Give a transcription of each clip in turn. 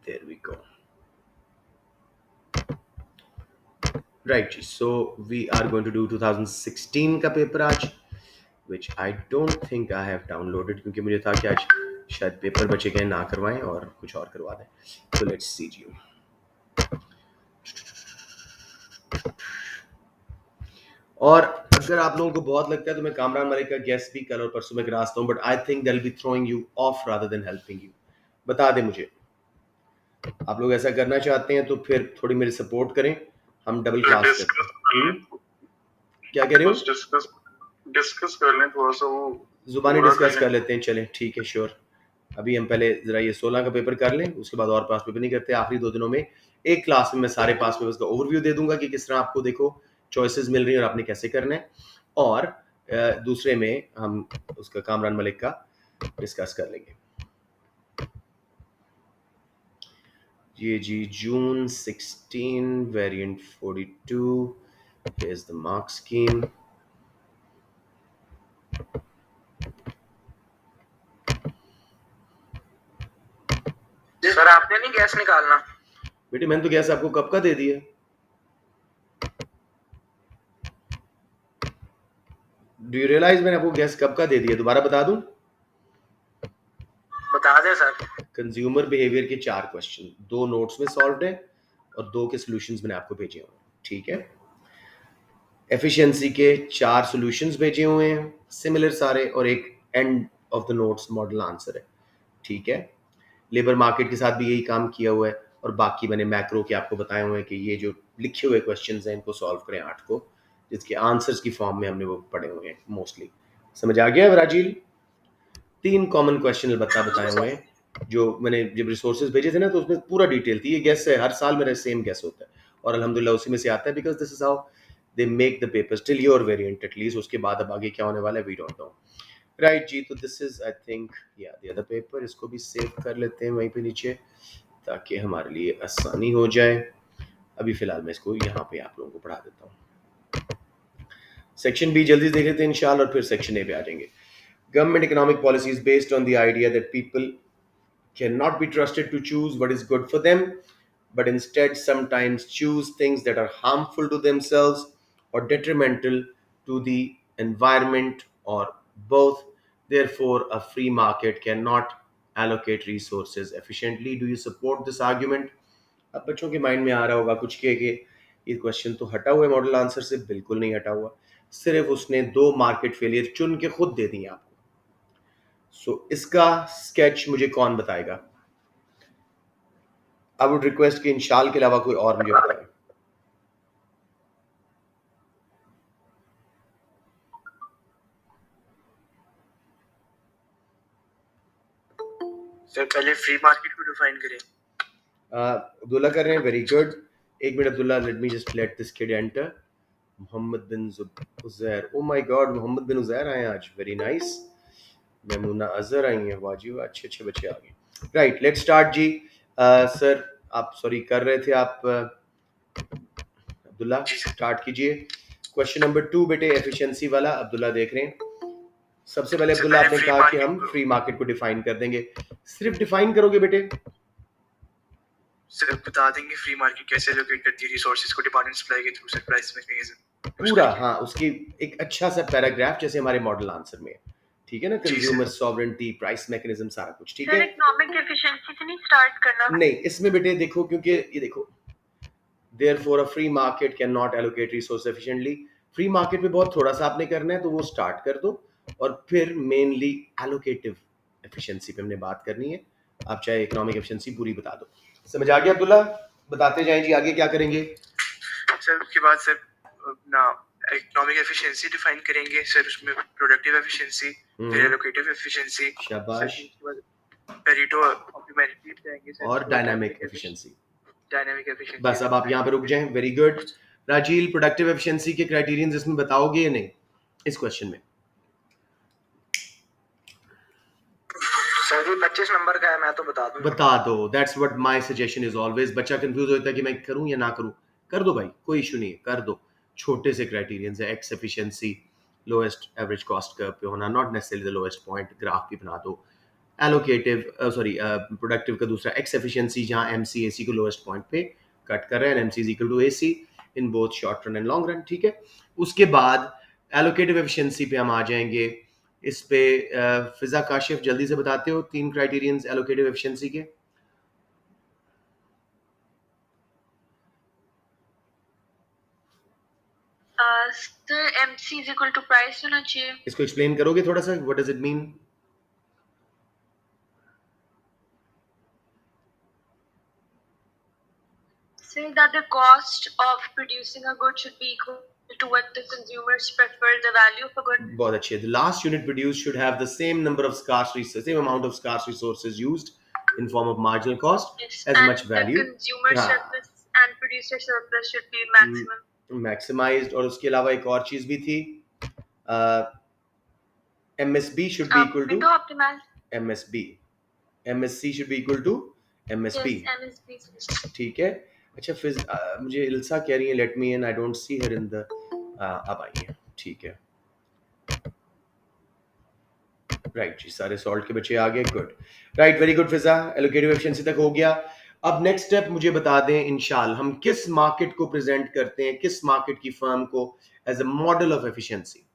There we go. Right, so we are going to do 2016 का paper आज, which I don't think I have downloaded क्योंकि मुझे था कि आज शायद पेपर बचे गए ना करवाएं और कुछ और करवा दें. So let's see you. और अगर आप लोगों को बहुत लगता है तो मैं कामरान मलिक का गेस्ट भी कल और परसों में करा सकता हूँ, but I think they will be throwing you of rather than helping you. बता दें मुझे, आप लोग ऐसा करना चाहते हैं तो फिर थोड़ी मेरी सपोर्ट करें, हम डबल क्लास करते हैं. क्या कह रहे हो? डिस्कस कर लें थोड़ा सा, वो जुबानी डिस्कस कर लेते हैं. चलें ठीक है, श्योर. अभी हम पहले जरा ये 16 का पेपर कर लें, उसके बाद और पास पेपर नहीं करते. आखिरी 2 दिनों में एक क्लास में मैं सारे पास पेपर्स का ओवरव्यू दे दूंगा कि किस तरह आपको देखो चॉइसेस मिल रही हैं और आपने कैसे करना है. और दूसरे में हम उसका कामरान मलिक का डिस्कस कर लेंगे. ये जी जून 16 variant 42. Here's the mark scheme. Sir आपने नहीं गैस निकालना? बेटे मैंने तो गैस आपको कब का दे दिया. डू यू रियलाइज मैंने आपको गैस कब का दे दिया? दोबारा बता दूं? बता दें सर. कंज्यूमर बिहेवियर के 4 क्वेश्चन, 2 नोट्स में सॉल्व्ड है और 2 के सॉल्यूशंस मैंने आपको भेजे हुए हैं. ठीक है. एफिशिएंसी के 4 सॉल्यूशंस भेजे हुए हैं सिमिलर सारे, और एक end of the notes model answer है. ठीक है. लेबर मार्केट के साथ भी यही काम किया हुआ है, और बाकी मैंने मैक्रो के आपको बताए हुए हैं कि ये जो लिखे हुए क्वेश्चंस हैं इनको सॉल्व करें 8 को, जिसके आंसर्स की फॉर्म में हमने वो पढ़े हुए हैं मोस्टली. समझ आ गया राजील? 3 कॉमन क्वेश्चन बताए हुए हैं जो मैंने जब रिसोर्सेज भेजे थे ना तो उसमें पूरा डिटेल थी. ये गेस है, हर साल मेरा सेम गेस होता है और अल्हम्दुलिल्लाह उसी में से आता है, because this is how they make the papers till your variant at least. उसके बाद अब आगे क्या होने वाला है वी डोंट नो. राइट जी, तो दिस इज आई थिंक या द अदर पेपर. इसको भी सेव कर लेते हैं वहीं पे नीचे ताकि हमारे लिए आसानी हो जाए. अभी फिलहाल मैं इसको यहाँ पे आप लोगों को पढ़ा देता हूँ. सेक्शन बी जल्दी देख लेते हैं इंशाल्लाह और फिर सेक्शन ए पे आ जाएंगे. Government economic policy is based on the idea that people cannot be trusted to choose what is good for them, but instead sometimes choose things that are harmful to themselves or detrimental to the environment or both. Therefore, a free market cannot allocate resources efficiently. Do you support this argument? अब बच्चों के mind में आ रहा होगा कुछ के ये question तो हटा हुआ है मॉडल आंसर से. बिल्कुल नहीं हटा हुआ, सिर्फ उसने 2 मार्केट फेलियर चुन के खुद दे दिए आपको. सो इसका स्केच मुझे कौन बताएगा? आई वुड रिक्वेस्ट कि इंशाल के अलावा कोई और मुझे बताए. सर पहले फ्री मार्केट को डिफाइन करें. अब्दुल्ला कर रहे हैं. Very good. एक minute Abdullah, let me just let this kid enter. Mohammad bin Uzair. Oh my God, Mohammad bin Uzair आए आज. Very nice. मेमूना अजहर आई हैं. वाह जी वाह, अच्छे अच्छे बच्चे आ गए. राइट, लेट्स स्टार्ट जी. सर आप सॉरी कर रहे थे आप अब्दुल्ला, स्टार्ट कीजिए. क्वेश्चन नंबर 2 बेटे एफिशिएंसी वाला. अब्दुल्ला देख रहे हैं. सबसे पहले अब्दुल्ला आपने कहा कि हम फ्री मार्केट को डिफाइन कर देंगे. सिर्फ डिफाइन करोगे बेटे? सिर्फ बता देंगे फ्री मार्केट कैसे एलोकेट करती है रिसोर्सेज को डिमांड एंड सप्लाई के थ्रू सर, प्राइस मैकेनिज्म पूरा. हाँ, उसकी एक अच्छा सा पैराग्राफ जैसे हमारे मॉडल आंसर में. ठीक है ना, कंज्यूमर सॉवरेंटी, प्राइस मैकेनिज्म, सारा कुछ. ठीक है. इकोनॉमिक एफिशिएंसी से नहीं स्टार्ट करना? नहीं, इसमें बेटे देखो, क्योंकि ये देखो therefore a free market cannot allocate resource efficiently. Free market में बहुत थोड़ा सा आपने करना है तो वो स्टार्ट कर दो और फिर मेनली एलोकेटिव एफिशिएंसी पे हमने बात करनी है. आप चाहे इकोनॉमिक एफिशिएंसी पूरी बता दो. समझ आ गया अब्दुल्ला? बताते जाएं जी. आगे क्या करेंगे सर? उसके बाद सर ना इकोनॉमिक एफिशिएंसी डिफाइन करेंगे सर, उसमें प्रोडक्टिव एफिशिएंसी, फिर एलोकेटिव एफिशिएंसी, शाबाश, पेरेटो ऑप्टिमैलिटी जाएंगे सर, और डायनामिक एफिशिएंसी. Dynamic efficiency. बस अब आप यहाँ पे रुक जाएं. Very good. Rajeel, productive efficiency के क्राइटेरियंस इसमें बताओगे या नहीं इस क्वेश्चन में? सर 25 नंबर का है, मैं तो बता दूं. बता दो. That's what my suggestion is always. बच्चा कंफ्यूज होता है कि मैं करूं या ना करूं. कर दो भाई, कोई इशू नहीं है, कर दो. छोटे से क्राइटेरियंस है. X efficiency lowest average cost curve पे होना, not necessarily the lowest point. Graph भी बना दो. एलोकेटिव प्रोडक्टिव का दूसरा एक्स एफिशिएंसी, जहां एमसी एसी को लोएस्ट पॉइंट पे कट कर रहे हैं, MC is equal to AC in both short run and long run, ठीक है। उसके बाद एलोकेटिव एफिशिएंसी पे हम आ जाएंगे। इस पे फिजा काशिफ जल्दी से बताते हो 3 क्राइटेरियंस एलोकेटिव एफिशिएंसी के। Sir MC is equal to price होना चाहिए। इसको एक्सप्लेन करोगे थोड़ा सा, what does it mean? Saying that the cost of producing a good should be equal to what the consumers prefer the value of a good. बहुत अच्छे। The last unit produced should have the same number of same amount of scarce resources used in form of marginal cost, Yes, as and much value. the consumer हाँ, surplus and producer surplus should be maximum. Maximised. और उसके अलावा एक और चीज भी थी, MSB should be equal to Window optimized. MSB, MSC should be equal to MSP। Yes, MSB. ठीक है। अच्छा, फिर मुझे इल्सा कह रही है let me in, I don't see her in the, अब आई है, ठीक है। राइट जी, सारे सॉल्ट के बच्चे आ गए, गुड। राइट, वेरी गुड फिजा, एलोकेटिव एफिशिएंसी तक हो गया। अब नेक्स्ट स्टेप मुझे बता दें इंशाल, हम किस मार्केट को प्रेजेंट करते हैं, किस मार्केट की फर्म को as a model of efficiency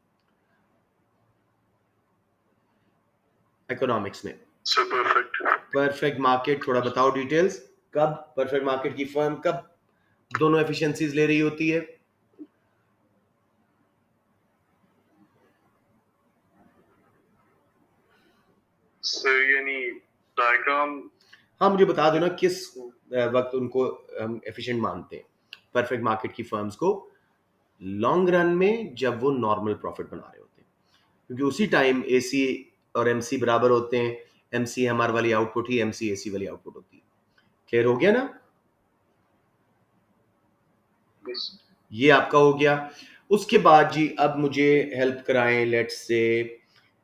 economics में? परफेक्ट मार्केट, थोड़ा बताओ डिटेल्स। कब परफेक्ट मार्केट की फर्म कब दोनों एफिशिएंसीज ले रही होती है? यानी डायग्राम, हाँ, मुझे बता दो ना किस वक्त उनको हम एफिशिएंट मानते हैं परफेक्ट मार्केट की फर्म्स को? लॉन्ग रन में, जब वो नॉर्मल प्रॉफिट बना रहे होते हैं, क्योंकि उसी टाइम एसी और एमसी बराबर होते हैं। एमसी हमारे वाली आउटपुट ही एमसी एसी वाली आउटपुट होती है। क्लियर हो गया ना? ये आपका हो गया। उसके बाद जी अब मुझे हेल्प कराएं, लेट्स से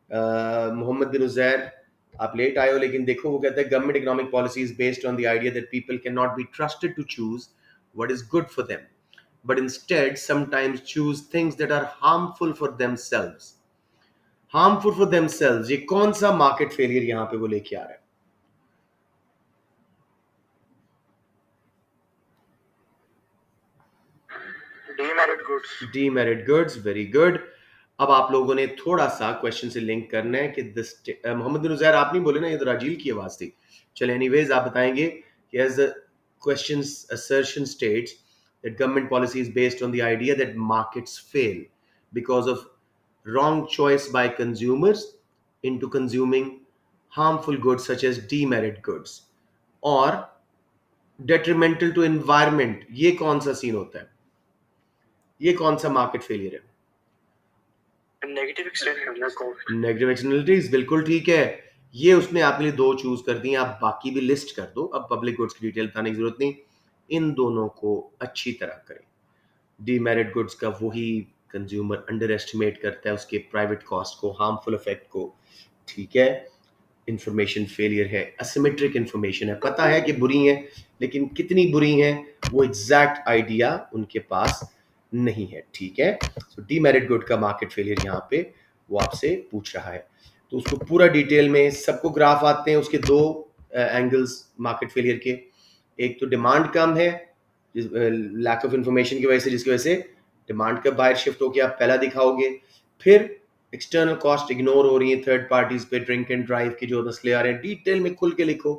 मोहम्मद बिन उजैर, आप लेट आए हो, लेकिन देखो वो कहता है government economic policy is based on the idea that people can not be trusted to choose what is good for them, but instead sometimes choose things that are harmful for themselves। harmful for themselves, ये कौन सा market failure यहां पे वो लेके आ रहा है? demerit goods। Demerit goods, very good. अब आप लोगों ने थोड़ा सा क्वेश्चन से लिंक करना है कि दिस, मोहम्मद बिन उजैर आप नहीं बोले ना, ये तो राजील की आवाज थी। चले, एनीवेज आप बताएंगे कि as the question assertion states that government policy is based on the idea that markets fail because of wrong choice by consumers into consuming harmful goods such as demerit goods or detrimental to environment। ये कौन सा scene होता है? ये कौन सा market failure है? Negative externalities. Negative externalities, बिल्कुल ठीक है। ये उसने आपके लिए 2 चूज कर दी, आप बाकी भी लिस्ट कर दो। अब पब्लिक गुड्स की डिटेल बताने की जरूरत नहीं, इन दोनों को अच्छी तरह करें। डीमेरिट गुड्स का वही कंज्यूमर अंडर एस्टिमेट करता है उसके प्राइवेट कॉस्ट को, हार्मफुल इफेक्ट को, ठीक है। इंफॉर्मेशन फेलियर है, असिमेट्रिक इंफॉर्मेशन है, पता है कि बुरी है, लेकिन कितनी बुरी है वो एग्जैक्ट आइडिया उनके पास नहीं है, ठीक है। सो डीमेरिट गुड का मार्केट फेलियर यहाँ पे वो आपसे पूछ रहा है, तो उसको पूरा डिटेल में, सबको ग्राफ आते हैं उसके 2 एंगल्स मार्केट फेलियर के। एक तो डिमांड कम है, लैक ऑफ इंफॉर्मेशन की वजह से, जिसकी वजह से डिमांड कब बाहर शिफ्ट होकर आप पहला दिखाओगे। फिर एक्सटर्नल कॉस्ट इग्नोर हो रही है थर्ड पार्टीज पे, ड्रिंक एंड ड्राइव के जो मसले आ रहे हैं, डिटेल में खुल के लिखो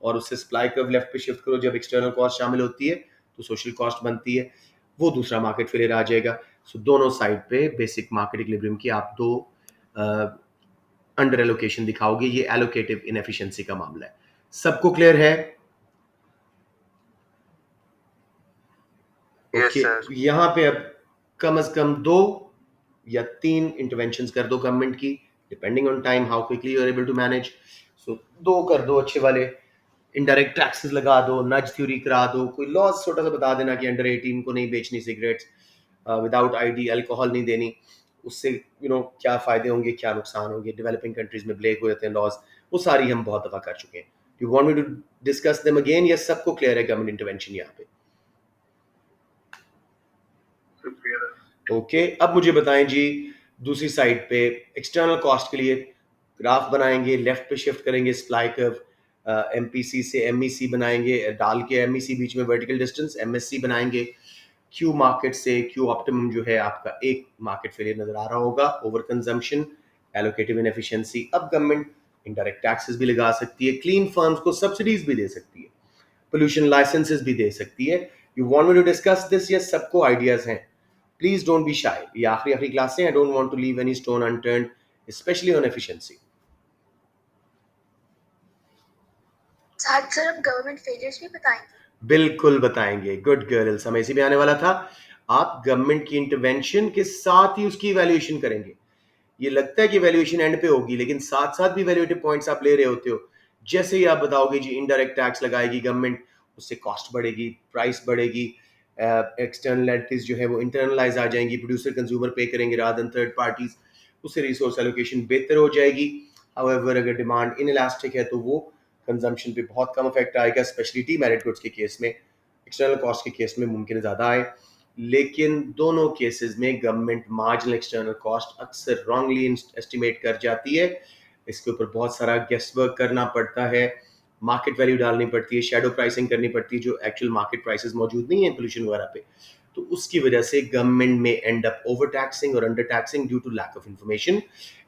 और उससे सप्लाई कर्व लेफ्ट पे शिफ्ट करो। जब एक्सटर्नल कॉस्ट शामिल होती है तो सोशल कॉस्ट बनती है, वो दूसरा मार्केट फेलियर आ जाएगा। सो दोनों साइड पे बेसिक मार्केट इक्विलिब्रियम की आप 2 अंडर एलोकेशन दिखाओगे। ये एलोकेटिव इनएफिशिएंसी का मामला है। सबको क्लियर है? ओके, यहां पे अब कम से कम 2 या 3 इंटरवेंशंस कर दो गवर्नमेंट की, depending on time how quickly you are able to manage. So 2 कर दो अच्छे वाले, इनडायरेक्ट टैक्सेस लगा दो, नज थ्योरी करा दो, कोई लॉज छोटा सा बता देना कि अंडर 18 को नहीं बेचनी सिगरेट्स, विदाउट आईडी अल्कोहल नहीं देनी, उससे क्या फायदे होंगे क्या नुकसान होंगे। डेवलपिंग कंट्रीज में ब्रेक हो जाते हैं लॉज, वो सारी हम बहुत दफा कर चुके हैं। You want me to discuss them again या सबको क्लियर है गवर्नमेंट इंटरवेंशन यहाँ पे? ओके, अब मुझे बताएं जी दूसरी साइड पे एक्सटर्नल कॉस्ट के लिए ग्राफ बनाएंगे, लेफ्ट पे शिफ्ट करेंगे सप्लाई कर्व, एमपीसी से एमईसी बनाएंगे, डाल के एमईसी बीच में वर्टिकल डिस्टेंस, एमएससी बनाएंगे। क्यू मार्केट से क्यू ऑप्टिमम जो है आपका एक मार्केट फेलियर नजर आ रहा होगा, ओवर कंजम्पशन, एलोकेटिव इनएफिशिएंसी। अब गवर्नमेंट इनडायरेक्ट टैक्सेस भी लगा सकती है, क्लीन फर्म्स को सब्सिडीज भी दे सकती है, पोल्यूशन लाइसेंसेस भी दे सकती है। You want me to discuss this? ये सबको आइडियाज हैं, प्लीज डोंट बी शाय। ये आखिरी आखिरी क्लास है, I don't want to leave any stone unturned, specially on efficiency. साथ सर हम गवर्नमेंट फेलियर्स भी बताएंगे। बिल्कुल बताएंगे, गुड गर्ल, समय इसी भी आने वाला था। आप गवर्नमेंट की इंटरवेंशन के साथ ही उसकी इवैल्यूएशन करेंगे। ये लगता है कि वैल्यूएशन एंड पे होगी, लेकिन साथ साथ भी वैल्यूएटिव पॉइंट्स आप ले रहे होते हो। जैसे ही आप बताओगे जी इनडायरेक्ट टैक्स लगाएगी गवर्नमेंट, उससे कॉस्ट बढ़ेगी, प्राइस बढ़ेगी, एक्सटर्नलिटीज जो है वो इंटरनलाइज आ जाएंगी, प्रोड्यूसर कंज्यूमर पे करेंगे रादर देन थर्ड पार्टीज, उससे रिसोर्स एलोकेशन बेहतर हो जाएगी। हाउएवर अगर डिमांड इनइलास्टिक है तो वो कंजम्पशन पे बहुत कम इफेक्ट आएगा, स्पेशली डी मेरिट गुड्स के केस में, एक्सटर्नल कॉस्ट के केस में मुमकिन ज़्यादा आए। लेकिन दोनों केसेस में गवर्नमेंट मार्जिनल एक्सटर्नल कॉस्ट अक्सर रॉन्गली एस्टिमेट कर जाती है। इसके ऊपर बहुत सारा गेस्ट वर्क करना पड़ता है, मार्केट वैल्यू डालनी पड़ती है, शेडो प्राइसिंग करनी पड़ती है, जो एक्चुअल मार्केट प्राइसेस मौजूद नहीं है पोल्यूशन वगैरह पे। तो उसकी वजह से गवर्नमेंट में एंड अप ओवर टैक्सिंग और under taxing due to lack of information,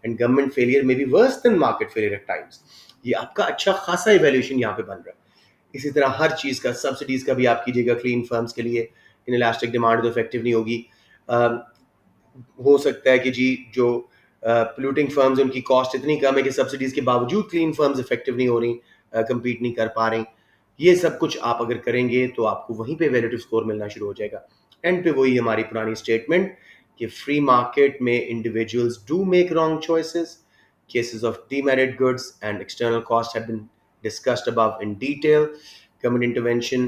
and government failure में भी worse than market failure at times. ये आपका अच्छा खासा इवैल्यूएशन यहाँ पे बन रहा है। इसी तरह हर चीज़ का, सब्सिडीज का भी आप कीजिएगा क्लीन फर्म्स के लिए, इन इलास्टिक डिमांड तो इफेक्टिव नहीं होगी। हो सकता है कि जी जो पोल्यूटिंग फर्म्स उनकी कॉस्ट इतनी कम है कि सब्सिडीज के बावजूद क्लीन फर्म्स इफेक्टिव नहीं हो रही, compete नहीं कर पा रही। ये सब कुछ आप अगर करेंगे तो आपको वहीं पे वैल्यूटिव स्कोर मिलना शुरू हो जाएगा। एंड पे वही हमारी पुरानी स्टेटमेंट कि फ्री मार्केट में individuals do make wrong choices, cases of demerit goods and external costs have been discussed above in detail. Government intervention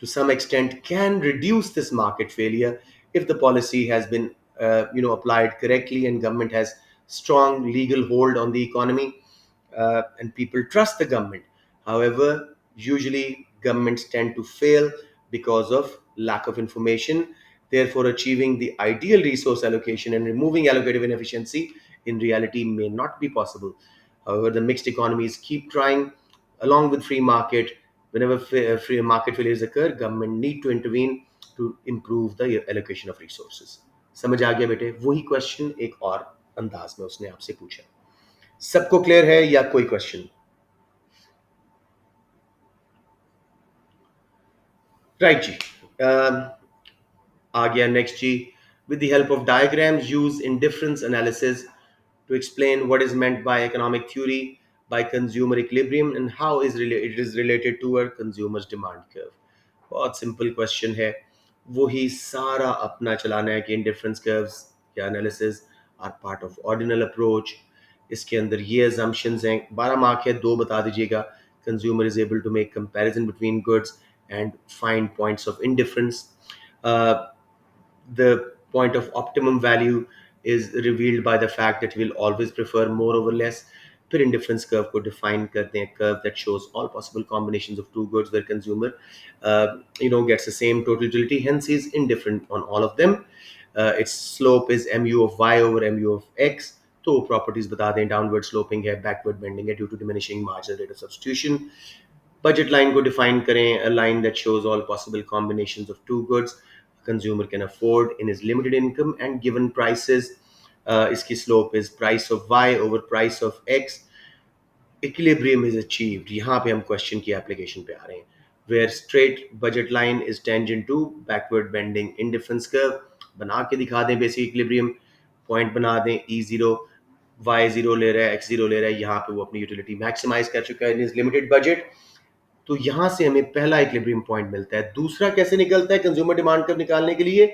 to some extent can reduce this market failure if the policy has been applied correctly and government has strong legal hold on the economy, and people trust the government. However, usually governments tend to fail because of lack of information. Therefore, achieving the ideal resource allocation and removing allocative inefficiency in reality may not be possible. However, the mixed economies keep trying. Along with free market, whenever free market failures occur, government need to intervene to improve the allocation of resources. समझ आ गया बेटे? वही question एक और अंदाज में उसने आपसे पूछा। सबको क्लियर है या कोई क्वेश्चन? राइट जी। आ गया नेक्स्ट जी। with the help of diagrams, use indifference analysis to explain what is meant by economic theory by consumer equilibrium and how it is related to our consumer's demand curve. बहुत simple question है, वही सारा अपना चलाना है कि indifference curves या analysis are part of ordinal approach. इसके अंदर ये अजम्पशंस हैं, 12 मार्क है, 2 बता दीजिएगा। Consumer is able to make comparison between goods and find points of indifference. The point of optimum value is revealed by the fact that he will always prefer more over less. फिर indifference curve को define करते हैं, curve that shows all possible combinations of two goods where consumer gets the same total utility, hence he is indifferent on all of them. Its slope is mu of y over mu of x. तो properties बता दें, downward sloping है, backward bending है due to diminishing marginal rate of substitution. Budget line को define करें, a line that shows all possible combinations of two goods consumer can afford in his limited income and given prices. इसकी slope is price of y over price of x. Equilibrium is achieved. यहाँ पे हम question की application पे आ रहे हैं, where straight budget line is tangent to backward bending indifference curve. बना के दिखा दें basic equilibrium, point बना दें, E0 y0 ले रहा है, x0 ले रहा है, यहाँ पे वो अपनी utility maximize कर चुका है in his limited budget. तो यहां से हमें पहला इक्विलिब्रियम पॉइंट मिलता है। दूसरा कैसे निकलता है? कंज्यूमर डिमांड कर्व निकालने के लिए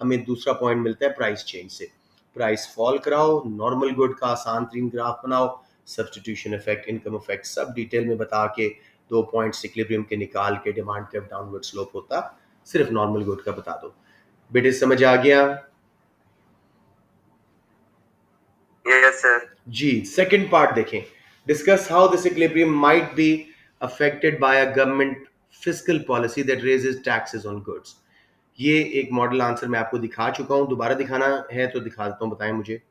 हमें दूसरा पॉइंट मिलता है प्राइस चेंज से। प्राइस फॉल कराओ, नॉर्मल गुड का आसान तरीन ग्राफ बनाओ, सब्सटीट्यूशन इफेक्ट, इनकम इफेक्ट सब डिटेल में बता के 2 पॉइंट्स इक्विलिब्रियम के निकाल के डिमांड कर्व डाउनवर्ड स्लोप होता, सिर्फ नॉर्मल गुड का बता दो। बेटे समझ आ गया? Yes sir. जी, सेकंड पार्ट देखें। Discuss how this equilibrium might be affected by a government fiscal policy that raises taxes on goods. ये एक मॉडल आंसर मैं आपको दिखा चुका हूं, दोबारा दिखाना है तो दिखा देता हूं, बताएं मुझे।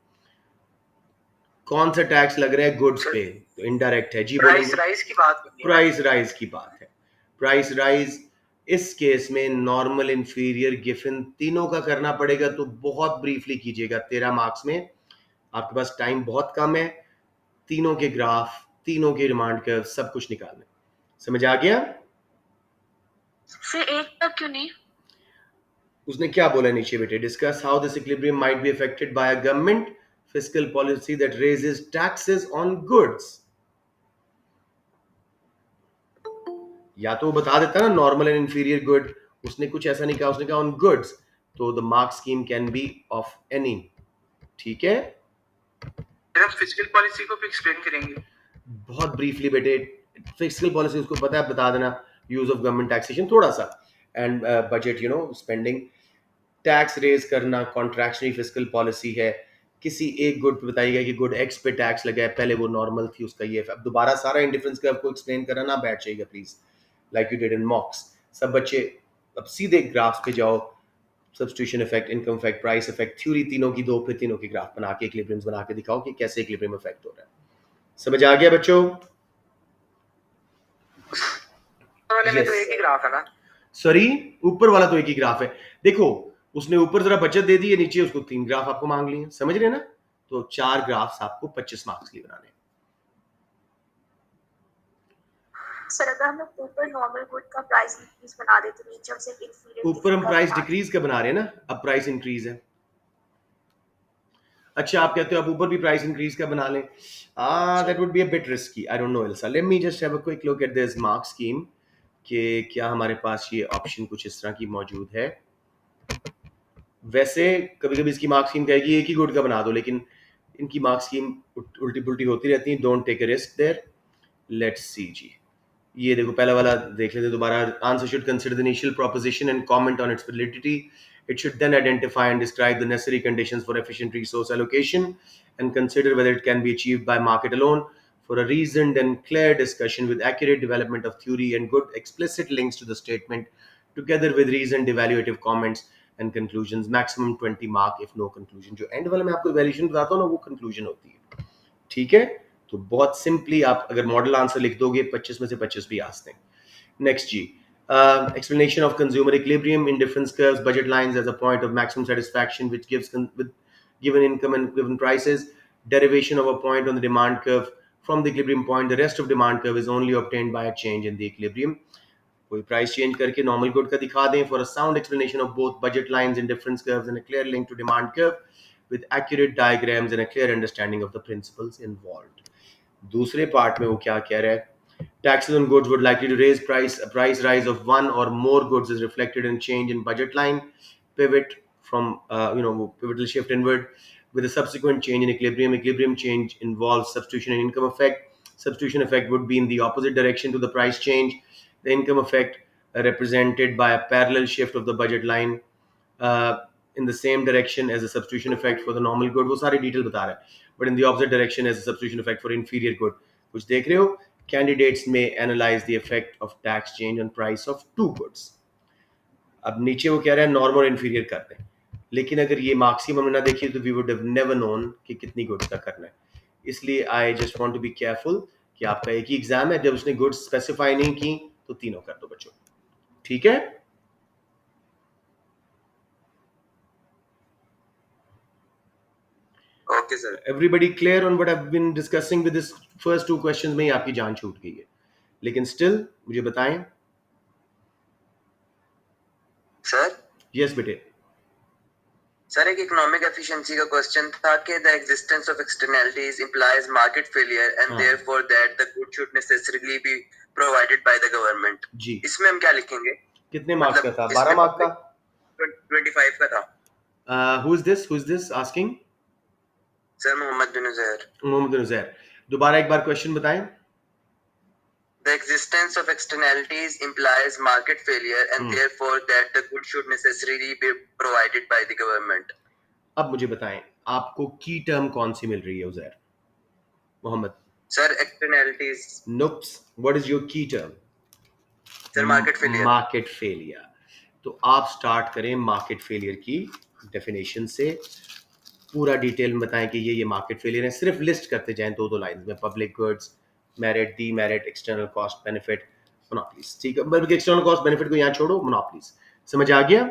कौन सा टैक्स लग रहा है गुड्स पे? तो इनडायरेक्ट है जी, प्राइस बोलेंगे राइज की बात करनी है। प्राइस राइज की बात है। प्राइस राइज इस केस में नॉर्मल, इंफीरियर, गिवन तीनों का करना पड़ेगा। तो बहुत ब्रीफली कीजिएगा, 13 मार्क्स में आपके पास टाइम बहुत कम है, तीनों के ग्राफ, तीनों के डिमांड कर्व, सब कुछ निकालना। समझ आ गया? फिर एक तक क्यों नहीं? उसने क्या बोला नीचे बेटे? Discuss how this equilibrium might be affected by a government fiscal policy that raises taxes on goods. या तो वो बता देता ना नॉर्मल एंड इंफीरियर गुड, उसने कुछ ऐसा नहीं कहा, उसने कहा ऑन गुड्स। तो the mark scheme can be of any. ठीक है, हम फिजिकल पॉलिसी को भी एक्सप्लेन करेंगे बहुत ब्रीफली बेटे। फिस्कल पॉलिसी उसको पता है, बता देना। यूज ऑफ गवर्नमेंट टैक्सेशन थोड़ा सा, and budget, spending. Tax raise करना कॉन्ट्रैक्शनरी फिस्कल पॉलिसी है। किसी एक गुड पे बताइएगा कि गुड एक्स पे टैक्स लगा है, पहले वो नॉर्मल थी, उसका ये। अब दोबारा सारा इंडिफरेंस का आपको एक्सप्लेन करना ना बैठ जाइएगा please, like you did in मॉक्स। सब बच्चे अब सीधे ग्राफ्स पे जाओ। Substitution effect, income effect, price effect, theory तीनों की दो, फिर तीनों के ग्राफ बना के इक्विलिब्रियम्स बना के दिखाओ कि कैसे इक्विलिब्रियम इफेक्ट हो रहा है। समझ आ गया बच्चों? वाले में Yes. तो एक ही ग्राफ है ना। सॉरी, ऊपर वाला तो एक ही ग्राफ है। देखो, उसने ऊपर जरा बचत दे दी है, नीचे उसको 3 ग्राफ आपको मांग लिए। समझ रहे हैं ना? तो 4 ग्राफ्स आपको 25 मार्क्स के लिए बनाने हैं। सर अगर हम लोग ऊपर नॉर्मल गुड का प्राइस इंक्रीज बना दे तो नीचे हम सिर्फ इंफीरियर ऊपर हम प्राइस डिक्रीज का बना रहे हैं ना, अब प्राइस इंक्रीज है। अच्छा, आप कहते हो आप ऊपर भी प्राइस इंक्रीज का बना लें? That would be a bit risky. I don't know Ilsa, let me just have a quick look at this mark scheme कि क्या हमारे पास ये ऑप्शन कुछ इस तरह की मौजूद है। वैसे कभी कभी इसकी मार्क स्कीम कहेगी एक ही गुड का बना दो, लेकिन इनकी मार्क स्कीम उल्टी पुल्टी होती रहती है। Don't take a risk there. Let's see जी, ये देखो पहला वाला देख लेते दोबारा। Answer should consider the initial proposition and comment on its validity. It should then identify and describe the necessary conditions for efficient resource allocation and consider whether it can be achieved by market alone. For a reasoned and clear discussion with accurate development of theory and good explicit links to the statement, together with reasoned evaluative comments and conclusions, maximum 20 mark if no conclusion. जो end वाले में आपको evaluation बताता हूँ ना, वो conclusion होती है। ठीक है, तो बहुत सिंपली आप अगर मॉडल आंसर लिख दोगे 25 में से 25 भी आते हैं। नेक्स्ट जी, explanation of consumer equilibrium, indifference curves, budget lines as a point of maximum satisfaction which gives with given income and given prices. Derivation of a point on the demand curve from the equilibrium point. The rest of demand curve is only obtained by a change in the equilibrium. कोई price change करके normal good का दिखा दें। For a sound explanation of both budget lines and difference curves and a clear link to demand curve with accurate diagrams and a clear understanding of the principles involved. दूसरे part में वो क्या कह रहा है? Taxes on goods would likely to raise price. A price rise of one or more goods is reflected in change in budget line. Pivot from pivotal shift inward with a subsequent change in equilibrium. Equilibrium change involves substitution and income effect. Substitution effect would be in the opposite direction to the price change. The income effect represented by a parallel shift of the budget line in the same direction as the substitution effect for the normal good. वो सारी detail बता रहा है, but in the opposite direction as the substitution effect for inferior good. कुछ देख रहे हो? Candidates may analyze the effect of tax change on price of two goods. अब नीचे वो कह रहा है नॉर्मल और इंफीरियर करते हैं, लेकिन अगर ये मार्क्स की हमने ना देखी तो we would have never known कि कितनी गुड्स का करना है। इसलिए I just want to be careful कि आपका एक ही एग्जाम है, जब उसने गुड्स स्पेसिफाई नहीं की तो तीनों कर दो बच्चों। ठीक है, okay sir. Everybody clear on what I have been discussing with this first 2 questions में ही आपकी जान छूट गई है, लेकिन स्टिल मुझे बताएं। सर यस बेटे। सर एक इकोनॉमिक एफिशिएंसी का क्वेश्चन था कि the existence of externalities implies market failure and therefore that the good should necessarily be provided by the government जी। इसमें हम क्या लिखेंगे? कितने मार्क्स का था? 12 मार्क का 25 का था। Who is this asking? Sir Mohammad bin Uzair. Mohammad bin Uzair, दोबारा एक बार क्वेश्चन बताएं। The existence of externalities implies market failure and therefore that the good should necessarily be provided by the government. अब मुझे बताएं आपको की टर्म कौन सी मिल रही है Uzair? Mohammad sir externalities. Noops, what is your key term? Sir market failure. Market failure. तो आप स्टार्ट करें मार्केट फेलियर की डेफिनेशन से। पूरा डिटेल में बताएं कि ये मार्केट फेलियर है, सिर्फ लिस्ट करते जाएं दो लाइन में, public goods, merit, D merit, external cost benefit, monopolies. ठीक है, बल्कि एक्सटर्नल कॉस्ट बेनिफिट को यहाँ छोड़ो, मोनोपोलीज। समझ आ गया?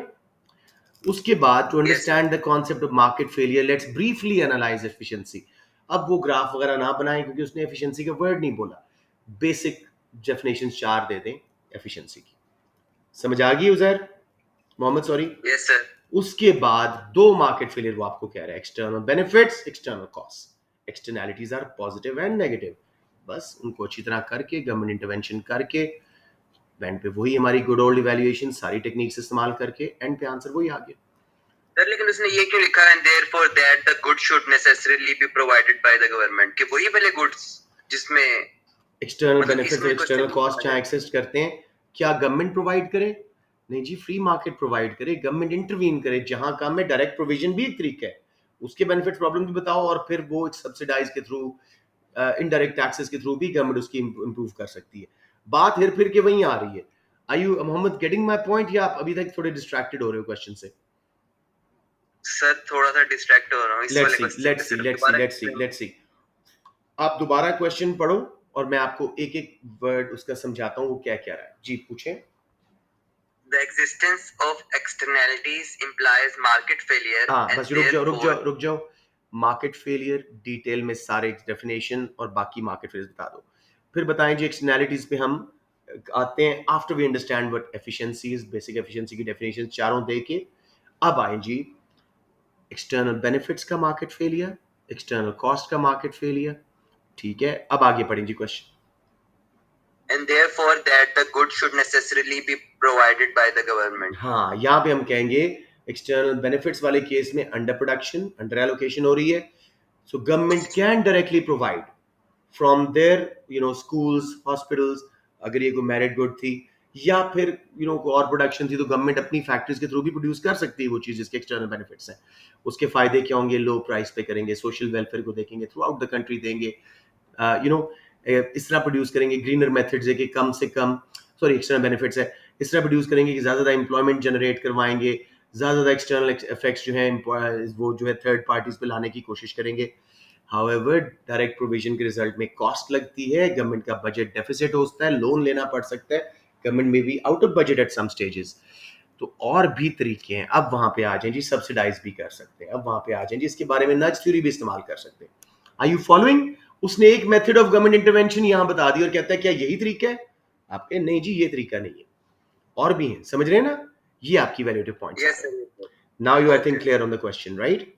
उसके बाद to understand the concept of market failure, let's briefly analyse efficiency. अब वो ग्राफ वगैरह ना बनाएं क्योंकि उसने एफिशिएंसी का वर्ड नहीं बोला, बेसिक डेफिनेशन 4 दे दें एफिशिएंसी की। समझ आ गई Uzair Mohammad? Sorry, yes sir. उसके बाद दो मार्केट फेलियर वो आपको कह रहा है, external benefits, external cost. Externalities are positive and negative, बस उनको अच्छी तरह करके, गवर्नमेंट इंटरवेंशन करके, एंड पे वही हमारी गुड ओल्ड इवैल्यूएशन, सारी टेक्निक्स इस्तेमाल करके एंड पे आंसर वही आ गया। सर लेकिन उसने ये क्यों लिखा है, therefore that the goods should necessarily be provided by the government, कि वही वाले गुड्स जिसमें एक्सटर्नल बेनिफिट्स और एक्सटर्नल कॉस्ट जहाँ एक्सिस्ट करते हैं, क्या गवर्नमेंट प्रोवाइड करे? नहीं जी, फ्री मार्केट प्रोवाइड करे, गवर्नमेंट इंटरवीन करे जहां काम में, डायरेक्ट प्रोविजन भी एक तरीका है, उसके बेनिफिट प्रॉब्लम भी बताओ, और फिर वो सब्सिडाइज के थ्रू, इनडायरेक्ट टैक्सेस के थ्रू भी गवर्नमेंट उसकी इंप्रूव कर सकती है। बात हिर फिर के वहीं आ रही है। Are you Mohammad getting my point, या आप अभी तक थोड़े डिस्ट्रैक्टेड हो रहे हो क्वेश्चन से? सर थोड़ा सा डिस्ट्रैक्ट हो रहा हूँ इस वाले क्वेश्चन लेट्स सी। आप दोबारा क्वेश्चन पढ़ो और मैं आपको एक एक वर्ड उसका समझाता हूँ वो क्या कह रहा है। जी पूछें। The existence of externalities implies market failure and बस रुक जाओ। मार्केट फेलियर डिटेल में सारे डेफिनेशन और बाकी मार्केट फेलियर बता दो, फिर बताएं जी एक्सटर्नैलिटीज पे हम आते हैं after we understand what efficiency is, basic efficiency की डेफिनेशन चारों दे के अब आए जी एक्सटर्नल बेनिफिट्स का मार्केट फेलियर, एक्सटर्नल कॉस्ट का मार्केट फेलियर। ठीक है, अब आगे पढ़ें जी question. And therefore that the goods should necessarily be provided by the government. हाँ, यहाँ पे हम कहेंगे एक्सटर्नल बेनिफिट्स वाले केस में अंडर प्रोडक्शन, अंडर एलोकेशन हो रही है, so government can directly provide from there schools, hospitals, अगर ये कोई मेरिट गुड थी या फिर कोई और प्रोडक्शन थी तो गवर्नमेंट अपनी फैक्ट्रीज के थ्रू भी प्रोड्यूस कर सकती है वो चीज जिसके एक्सटर्नल बेनिफिट्स हैं। उसके फायदे क्या होंगे? लो प्राइस पे करेंगे, सोशल वेलफेयर को देखेंगे, थ्रू आउट द कंट्री देंगे, इस तरह प्रोड्यूस करेंगे, ग्रीनर मेथड्स है कि कम से कम, सॉरी एक्सटर्नल बेनिफिट्स है, इस तरह प्रोड्यूस करेंगे कि ज़्यादा एम्प्लॉयमेंट जनरेट करवाएंगे, ज़्यादा एक्सटर्नल इफेक्ट्स जो हैं वो जो है थर्ड पार्टीज पे लाने की कोशिश करेंगे। हाउएवर डायरेक्ट प्रोविजन के रिजल्ट में कॉस्ट लगती है, गवर्नमेंट का बजट डेफिसिट होता है, लोन लेना पड़ सकता है, गवर्नमेंट में भी out of budget at some stages. तो और भी तरीके हैं, अब वहां पे आ जाएं जी, सब्सिडाइज भी कर सकते हैं, अब वहां पे आ जाएं जी, इसके बारे में नज थ्योरी भी इस्तेमाल कर सकते हैं। Are you following? उसने एक मेथड ऑफ गवर्नमेंट इंटरवेंशन यहां बता दी और कहता है क्या यही तरीका है? आपके नहीं जी, ये तरीका नहीं है, और भी है, समझ रहे हैं ना? ये आपकी valuative points. Now you I think clear on the question, right?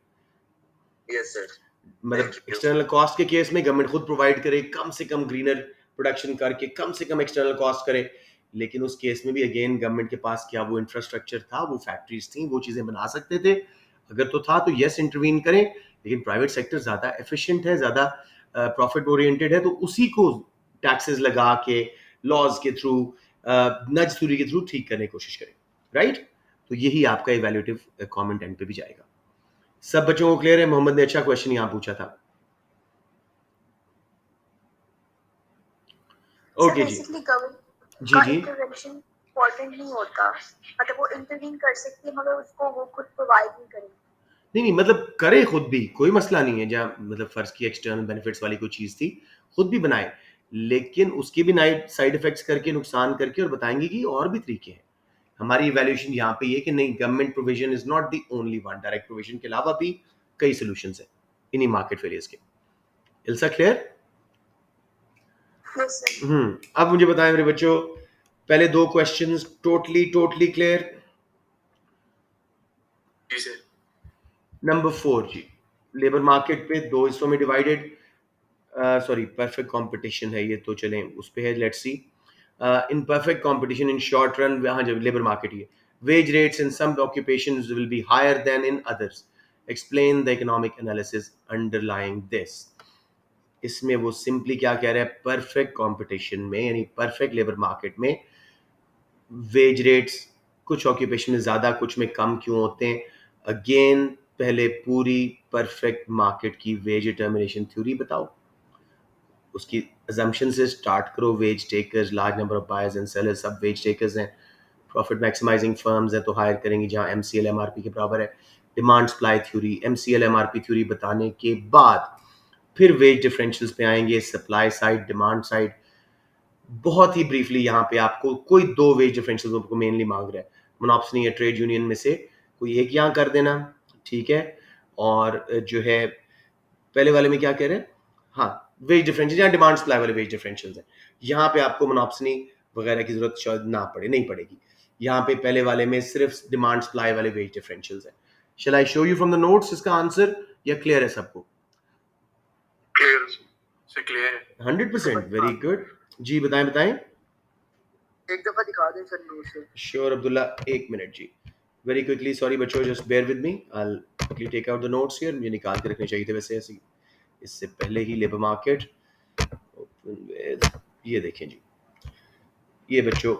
Yes sir. मतलब एक्सटर्नल कॉस्ट के केस में गवर्नमेंट खुद प्रोवाइड करे, कम से कम ग्रीनर प्रोडक्शन करके कम से कम एक्सटर्नल कॉस्ट करे, लेकिन उस केस में भी अगेन गवर्नमेंट के पास क्या वो इंफ्रास्ट्रक्चर था, वो फैक्ट्रीज थी, वो चीजें बना सकते थे? अगर तो था तो यस इंटरवीन करें, लेकिन प्राइवेट सेक्टर ज्यादा एफिशिएंट है, ज्यादा प्रॉफिट ओरिएंटेड है, तो उसी को टैक्सेस लगा के, लॉज के थ्रू, नज थ्योरी के थ्रू ठीक करने की कोशिश करें, राइट? तो यही आपका इवैल्यूएटिव कमेंट एंड पे भी जाएगा। सब बच्चों को क्लियर है? मोहम्मद ने अच्छा क्वेश्चन यहां पूछा था। ओके जी जी इंटरवेंशन इम्पोर्टेंट नहीं होता, मतलब वो इंटरवीन कर सकती है मगर उसको वो खुद प्रोवाइड नहीं करेगी। नहीं मतलब करे खुद भी, कोई मसला नहीं है, जहाँ मतलब फर्ज की एक्सटर्नल बेनिफिट्स वाली कोई चीज थी खुद भी बनाए, लेकिन उसके भी साइड इफेक्ट्स करके, नुकसान करके, और बताएंगे कि और भी तरीके हैं। हमारी इवैल्यूएशन यहाँ पे ये कि नहीं, government provision is not the only one, direct provision के अलावा भी कई सॉल्यूशंस हैं इन्हीं मार्केट फेलियर्स के। इल्सा क्लियर? अब मुझे बताएं मेरे बच्चों, पहले दो क्वेश्चंस टोटली क्लियर? जी सर। नंबर 4 जी, लेबर मार्केट पे दो हिस्सों में डिवाइडेड, सॉरी परफेक्ट कंपटीशन है ये, तो चलें उस पे है, let's see. In perfect competition in short run, हाँ जब लेबर मार्केट ही है, wage rates in some occupations will be higher than in others, explain the economic analysis underlying this. इसमें वो सिंपली क्या कह रहा है, परफेक्ट कंपटीशन में यानी परफेक्ट लेबर मार्केट में वेज रेट्स कुछ ऑक्यूपेशन में ज्यादा कुछ में कम क्यों होते हैं? अगेन पहले पूरी परफेक्ट मार्केट की वेज डिटर्मिनेशन थ्योरी बताओ, उसकी assumption से स्टार्ट करो। Wage takers, large number of buyers and sellers, सब वेज टेकर्स हैं, प्रॉफिट मैक्सिमाइजिंग फर्म्स हैं तो हायर करेंगी जहां MCL MRP के बराबर है, demand supply theory, MCL MRP theory बताने के बाद फिर वेज डिफरेंशियल्स पे आएंगे, सप्लाई साइड, डिमांड साइड। बहुत ही ब्रीफली यहाँ पे आपको कोई दो वेज डिफरेंशियल्स आपको मेनली मांग रहा है, मोनोप्सनी या ट्रेड यूनियन में से कोई एक यहाँ कर देना, ठीक है। और जो है पहले वाले में क्या कह रहे हैं, हाँ वेज डिफरेंशियल या डिमांड सप्लाई वाले वेज डिफरेंशियल्स हैं, यहाँ पे आपको मोनोप्सनी वगैरह की जरूरत शायद ना पड़े, नहीं पड़ेगी। यहाँ पे पहले वाले में सिर्फ डिमांड सप्लाई वाले वेज डिफरेंशियल्स हैं। Shall I show you from the notes इसका आंसर, या क्लियर है सबको? क्लियर से क्लियर है 100%, वेरी गुड जी। बताएं बताएं, एक दफा दिखा दें सर नोट से। श्योर अब्दुल्ला, एक मिनट जी, वेरी क्विकली, सॉरी बच्चों, just bear with me, I will quickly take out the notes here. मुझे निकाल के रखने चाहिए थे वैसे ऐसे इससे पहले ही। लेबर मार्केट ओपन विद, ये देखें जी, ये बच्चों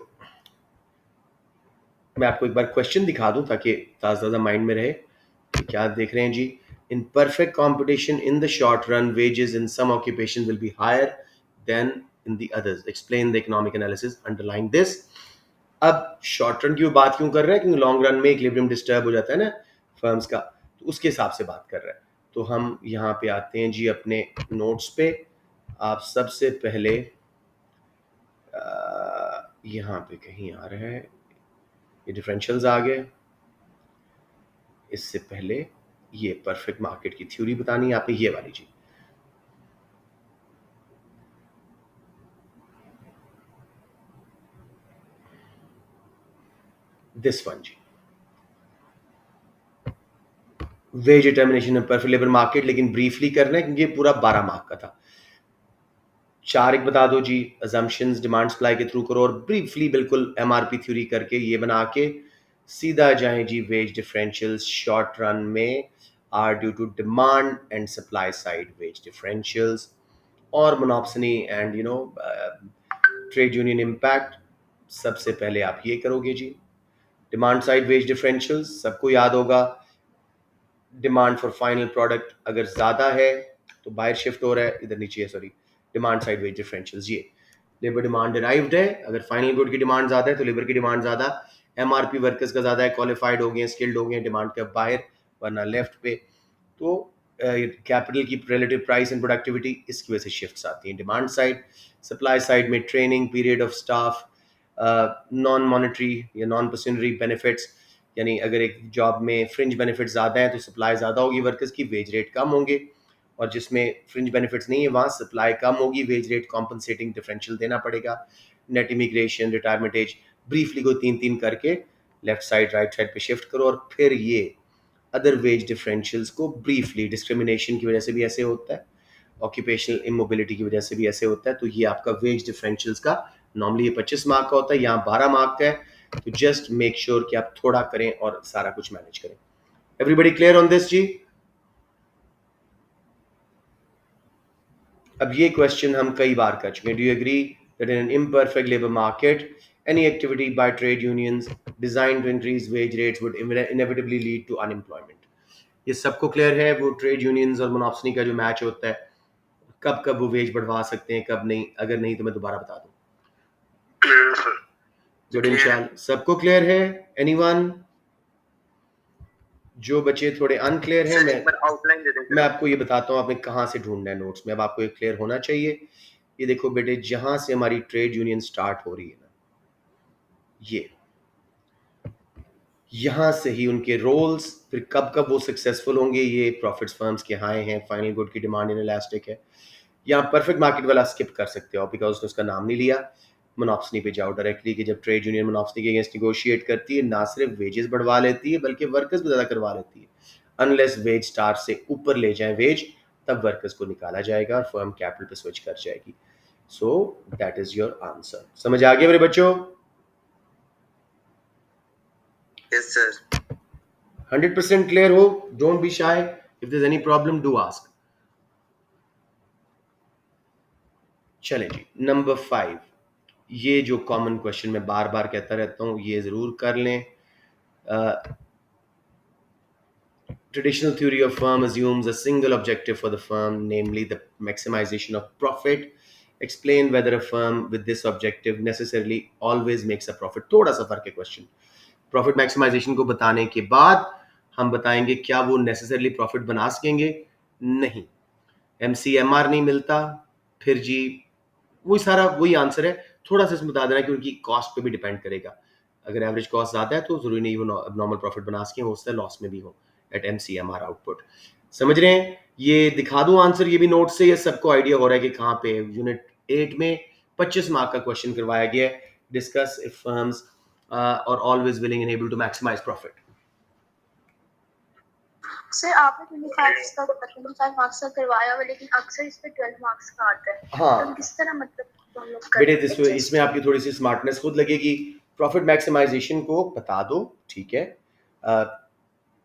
मैं आपको एक बार क्वेश्चन दिखा दूं ताकि ताज़ा माइंड में रहे कि क्या देख रहे हैं जी। In perfect competition in the short run wages in some occupation will be higher than in the others, explain the economic analysis underline this. अब शॉर्ट रन की बात क्यों कर रहे हैं, क्योंकि लॉन्ग रन में इक्विलिब्रियम डिस्टर्ब हो जाता है ना फर्म्स का, तो उसके हिसाब से बात कर रहे हैं। तो हम यहाँ पे आते हैं जी अपने नोट्स पे। आप सबसे पहले यहाँ पे कहीं आ रहा है, ये डिफरेंशियल्स आ गए। इससे पहले ये परफेक्ट मार्केट की थ्योरी बतानी है आपने, ये वाली जी। दिस वन जी, wage determination of perfect labour market, लेकिन ब्रीफली करना है क्योंकि ये पूरा 12 मार्क का था। 4 एक बता दो जी, अजम्पशंस डिमांड सप्लाई के थ्रू करो, और ब्रीफली बिल्कुल MRP थ्योरी करके ये बना के सीधा जाएं जी। वेज डिफरेंशियल्स शॉर्ट रन में are due to demand and supply side wage differentials, और monopsony and trade union impact. सबसे पहले आप ये करोगे जी, डिमांड साइड वेज डिफरेंशियल्स सबको याद होगा, डिमांड फॉर फाइनल प्रोडक्ट अगर ज्यादा है तो बाहर शिफ्ट हो रहा है, इधर नीचे है sorry, demand side wage differentials. ये लेबर डिमांड डिराइव्ड है, अगर फाइनल गुड की डिमांड ज्यादा है तो लेबर की डिमांड ज्यादा, MRP वर्कर्स का ज्यादा है, क्वालिफाइड हो गए, स्किल्ड हो गए, डिमांड का बाहर, वरना लेफ्ट पे। तो कैपिटल की रिलेटिव प्राइस एंड प्रोडक्टिविटी, इसकी वजह से शिफ्ट्स आती हैं डिमांड साइड। सप्लाई साइड में training, period of staff, non monetary या नॉन पर्सनरी बेनिफिट्स, यानी अगर एक जॉब में फ्रिंज बेनिफिट ज़्यादा है तो सप्लाई ज़्यादा होगी वर्कर्स की, वेज रेट कम होंगे, और जिसमें फ्रिंज बेनिफिट्स नहीं है वहाँ सप्लाई कम होगी, वेज रेट कॉम्पनसेटिंग डिफरेंशियल देना पड़ेगा। Net immigration, retirement age, briefly को 3-3 करके लेफ्ट साइड राइट साइड पे शिफ्ट करो। और फिर ये अदर वेज डिफरेंशियल्स को ब्रीफली, डिस्क्रिमिनेशन की वजह से भी ऐसे होता है, ऑक्यूपेशनल इमोबिलिटी की वजह से भी ऐसे होता है। तो ये आपका वेज डिफरेंशियल्स का नॉर्मली ये 25 मार्क का होता है, यहाँ 12 मार्क का है। तो जस्ट मेक श्योर कि आप थोड़ा करें और सारा कुछ मैनेज करें। एवरीबॉडी क्लियर ऑन दिस जी? अब ये क्वेश्चन हम कई बार कर चुके हैं। Do you agree that in an imperfect labour market any activity by trade unions design to increase wage rates would inevitably lead to unemployment? ये सबको क्लियर है? वो ट्रेड यूनियंस और मोनोप्सनी का जो मैच होता है, कब कब वो वेज बढ़वा सकते हैं, कब नहीं, अगर नहीं तो मैं दोबारा बता दूं। Clear sir. गुड, इंशाल्लाह सबको क्लियर है? एनीवन? जो बच्चे थोड़े अनक्लियर हैं, मैं आपको ये बताता हूँ आपने कहाँ से ढूंढना है नोट्स में। अब आपको ये क्लियर होना चाहिए। ये देखो बेटे, जहां से हमारी ट्रेड यूनियन स्टार्ट हो रही है ना, ये यहां से ही उनके रोल्स, फिर कब कब वो सक्सेसफुल होंगे, ये प्रॉफिट्स फर्म्स के हाई हैं, फाइनल गुड की डिमांड इन इलास्टिक है। यहाँ परफेक्ट मार्केट वाला स्किप कर सकते हो बिकॉज उसने उसका नाम नहीं लिया। मोनोप्सनी पे जाओ डायरेक्टली, कि जब ट्रेड यूनियन मोनोप्सनी के अगेंस्ट निगोशिएट करती है, ना सिर्फ वेजेस बढ़वा लेती है बल्कि वर्कर्स भी ज़्यादा करवा लेती है। अनलेस वेज स्टार से ऊपर ले जाए वेज, तब वर्कर्स को निकाला जाएगा और फर्म कैपिटल पे स्विच कर जाएगी। So that is your answer. समझ आ गया मेरे बच्चों? Yes sir. 100% क्लियर हो? Don't be shy, if there is any problem do ask. चले जी, नंबर 5, ये जो कॉमन क्वेश्चन मैं बार बार कहता रहता हूं, ये जरूर कर लें। Traditional theory of firm assumes a single objective for the firm, namely the maximization of profit. Explain whether a firm with this objective necessarily always makes a profit. थोड़ा सा फर्क है क्वेश्चन। प्रॉफिट मैक्सिमाइजेशन को बताने के बाद हम बताएंगे क्या वो नेसेसरली प्रॉफिट बना सकेंगे, नहीं। MCMR नहीं मिलता, फिर जी वही सारा वही आंसर है। थोड़ा सा इसमें बता देना कि उनकी कॉस्ट पे भी डिपेंड करेगा। अगर एवरेज कॉस्ट ज़्यादा है तो ज़रूरी नहीं वो नॉर्मल प्रॉफिट बना सकें, हो सकता है लॉस में भी हो एट MCMR आउटपुट। समझ रहे हैं? ये दिखा दूं आंसर, ये भी नोट से, ये सबको आइडिया हो रहा है कि कहाँ पे। यूनिट 8 में 25 मार्क का क्वेश्चन करवाया गया है। Discuss if firms are always willing and able to maximise profit. Sir आपने 25 मार्क्स का करवाया हुआ, लेकिन अक्सर इस पे 12 मार्क्स का आता है। हाँ। तो हम किस तरह मतलब हम लोग बेटे करेंगे? इसमें आपकी थोड़ी सी स्मार्टनेस खुद लगेगी। प्रॉफिट मैक्सिमाइजेशन को बता दो, ठीक है,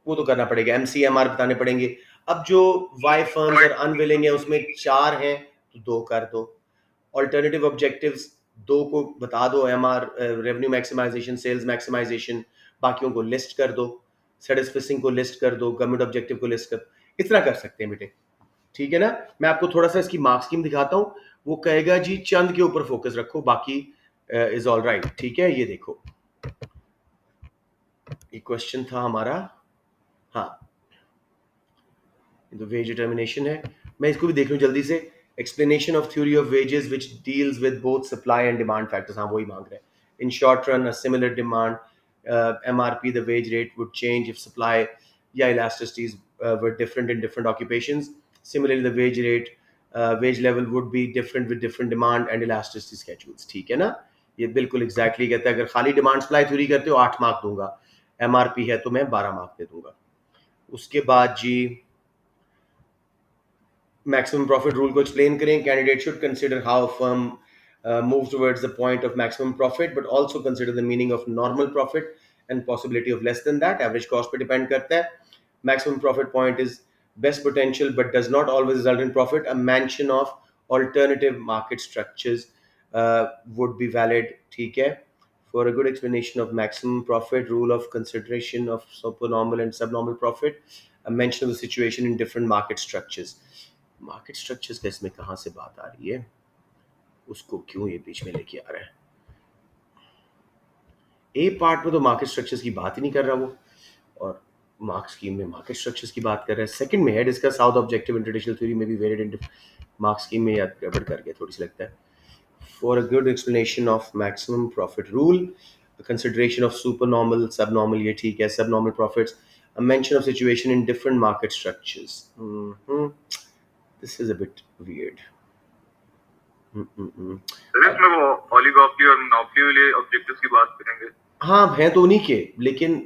वो तो करना पड़ेगा। MCMR बताने पड़ेंगे। अब जो वाई फर्म्स और अनविलिंग है उसमें 4 हैं तो 2 कर दो। ऑल्टरनेटिव ऑब्जेक्टिव्स 2 को बता दो, MR revenue maximisation, sales maximisation, बाकियों को लिस्ट कर दो, सेटिस्फिसिंग को लिस्ट कर दो, गवर्नमेंट ऑब्जेक्टिव को लिस्ट कर, इतना कर सकते हैं बेटे, ठीक है ना। मैं आपको थोड़ा सा इसकी मार्क्स स्कीम दिखाता हूँ, वो कहेगा जी चंद के ऊपर फोकस रखो, बाकी इज ऑल राइट, ठीक है। ये देखो, ये क्वेश्चन था हमारा, हाँ, तो वेज डिटर्मिनेशन है। मैं इसको भी देख लूँ जल्दी से। Explanation of theory of wages which deals with both supply and demand factors, हाँ वही मांग रहे हैं। इन short run a similar demand MRP the wage rate would change if supply या इलास्टिसिटीज were different in different occupations. Similarly, the wage rate, wage level would be different with different demand and elasticity schedules. ठीक है ना, ये बिल्कुल exactly कहता है। अगर खाली डिमांड सप्लाई थ्योरी करते हो 8 मार्क दूंगा, MRP है तो मैं 12 मार्क दे दूंगा। उसके बाद जी मैक्सिमम प्रॉफिट रूल को एक्सप्लेन करें। Candidate should consider how firm move towards the point of maximum profit, but also consider the meaning of normal profit and possibility of less than that. Average cost पे depend करता है। Maximum profit point is best potential but does not always result in profit. A mention of alternative market structures would be valid, ठीक है। For a good explanation of maximum profit, rule of consideration of supernormal and subnormal profit, a mention of the situation in different market structures. Market structures का इसमें कहाँ से बात आ रही है, उसको क्यों ये बीच में लेके आ रहा है। ए पार्ट में तो मार्केट स्ट्रक्चर्स की बात ही नहीं कर रहा वो, और मार्क्स स्कीम में मार्केट स्ट्रक्चर्स की बात कर रहा है। सेकंड में है discuss south objective in traditional theory में भी वेरिड इन मार्क्स स्कीम में, याद गड़बड़ कर गया थोड़ी सी लगता है। For a good explanation of maximum profit rule, consideration of supernormal subnormal, ये ठीक है, subnormal profits, a mention of situation in different market structures. This is a bit weird. इसमें वो ओलिगोपोली और मोनोपोली वाले ऑब्जेक्टिव्स की बात करेंगे। हाँ हैं तो उन्हीं के, लेकिन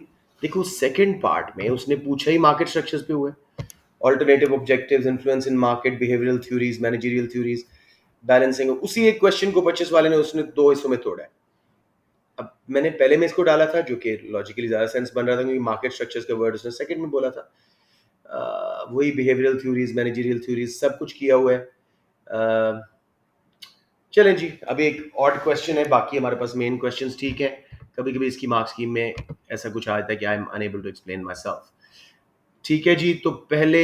देखो सेकंड पार्ट में उसने पूछा ही मार्केट स्ट्रक्चर्स पे हुआ है। ऑल्टरनेटिव ऑब्जेक्टिव्स, इन्फ्लुएंस इन market, behavioural theories, managerial theories, balancing, उसी एक क्वेश्चन को 25 वाले ने उसने 2 हिस्सों में तोड़ा है। अब मैंने पहले में इसको डाला था जो कि लॉजिकली ज्यादा सेंस बन रहा था, क्योंकि मार्केट स्ट्रक्चर्स का वर्ड उसने सेकंड में बोला था। वही बिहेवियरल थ्योरीज, मैनेजरियल थ्योरीज, सब कुछ किया हुआ है। चलें जी, अभी एक ऑड क्वेश्चन है, बाकी हमारे पास मेन क्वेश्चंस ठीक है। कभी कभी इसकी मार्क्स स्कीम में ऐसा कुछ आता है कि I am unable to explain myself, ठीक है जी। तो पहले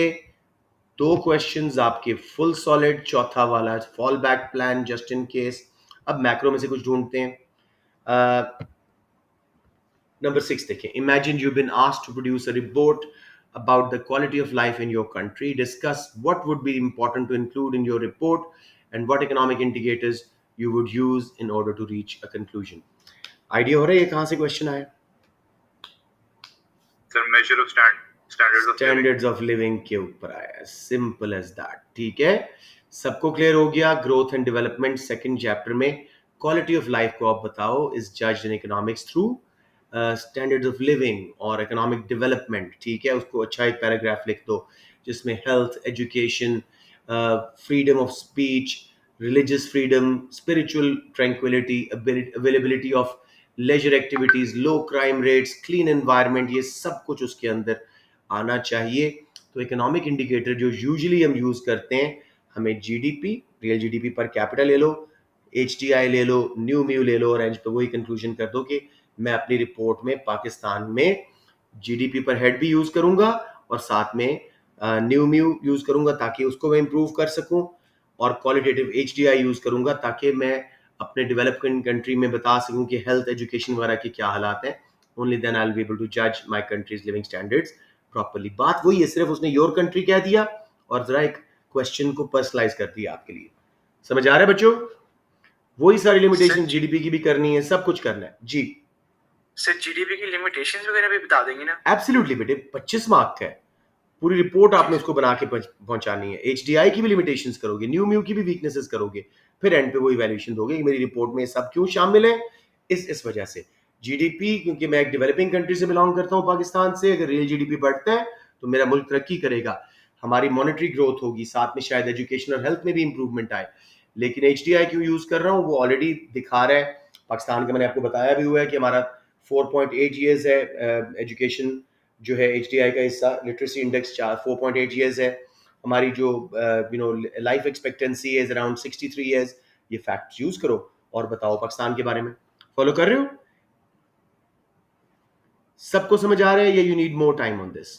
2 क्वेश्चंस आपके फुल सॉलिड, चौथा वाला fall back plan just in case. अब मैक्रो में से कुछ ढूंढते हैं। नंबर 6 देखें। Imagine you been asked to produce a report about the quality of life in your country. Discuss what would be important to include in your report and what economic indicators you would use in order to reach a conclusion. Idea हो रहा है ये कहाँ से question आया? Sir measure of standards of living के ऊपर आया, सिंपल एज दैट, ठीक है। सबको क्लियर हो गया। Growth and development second chapter में क्वालिटी ऑफ लाइफ को आप बताओ is judged in economics through standards of living और इकोनॉमिक डेवलपमेंट, ठीक है। उसको अच्छा एक पैराग्राफ लिख दो जिसमें health, education, freedom of speech, religious freedom, spiritual tranquillity, availability of leisure activities, low crime rates, clean environment, ये सब कुछ उसके अंदर आना चाहिए। तो इकोनॉमिक इंडिकेटर जो यूजुअली हम यूज करते हैं, हमें जीडीपी, रियल जीडीपी पर कैपिटल ले लो, एचटीआई ले लो, न्यू म्यू ले लो, और एंड पे वही कंक्लूजन कर दो कि मैं अपनी रिपोर्ट में पाकिस्तान में जीडीपी पर हेड भी यूज करूंगा और साथ में न्यू म्यू यूज करूंगा ताकि उसको मैं इंप्रूव कर सकूं, और क्वालिटेटिव एचडीआई यूज करूंगा ताकि मैं अपने डेवलपिंग कंट्री में बता सकूं कि हेल्थ, एजुकेशन वगैरह के क्या हालात हैं। Only then I will be able to जज my country's living standards properly. बात वही है, सिर्फ उसने योर कंट्री कह दिया और जरा एक क्वेश्चन को पर्सनलाइज कर दिया आपके लिए। समझ आ रहा है बच्चों? वही सारी लिमिटेशन जीडीपी की भी करनी है, सब कुछ करना है जी। सर जीडीपी की लिमिटेशंस वगैरह भी बता देंगे ना? एब्सोल्युटली बेटे, 25 मार्क का है, पूरी रिपोर्ट आपने उसको बना के पहुंचानी है। एचडीआई की भी लिमिटेशंस करोगे, न्यू म्यू की भी वीकनेसेस करोगे, फिर एंड पे वो इवैल्यूएशन दोगे कि मेरी रिपोर्ट में सब क्यों शामिल है, इस वजह से। जीडीपी, क्योंकि मैं एक डेवलपिंग कंट्री से बिलोंग करता हूं, पाकिस्तान से, अगर रियल जीडीपी बढ़ता है तो मेरा मुल्क तरक्की करेगा, हमारी मॉनेटरी ग्रोथ होगी, साथ में शायद एजुकेशन और हेल्थ में भी इंप्रूवमेंट आए। लेकिन एचडीआई क्यों यूज कर रहा हूँ, वो ऑलरेडी दिखा रहा है पाकिस्तान का, मैंने आपको बताया भी हुआ है कि हमारा 4.8 ईयर्स है एजुकेशन जो है एचडीआई का हिस्सा, लिटरेसी इंडेक्स 4.8 ईयर्स है, हमारी जो लाइफ एक्सपेक्टेंसी है अराउंड 63 ईयर्स। ये फैक्ट्स यूज करो और बताओ पाकिस्तान के बारे में। फॉलो कर रहे हो? सबको समझ आ रहा है या you need more time on this?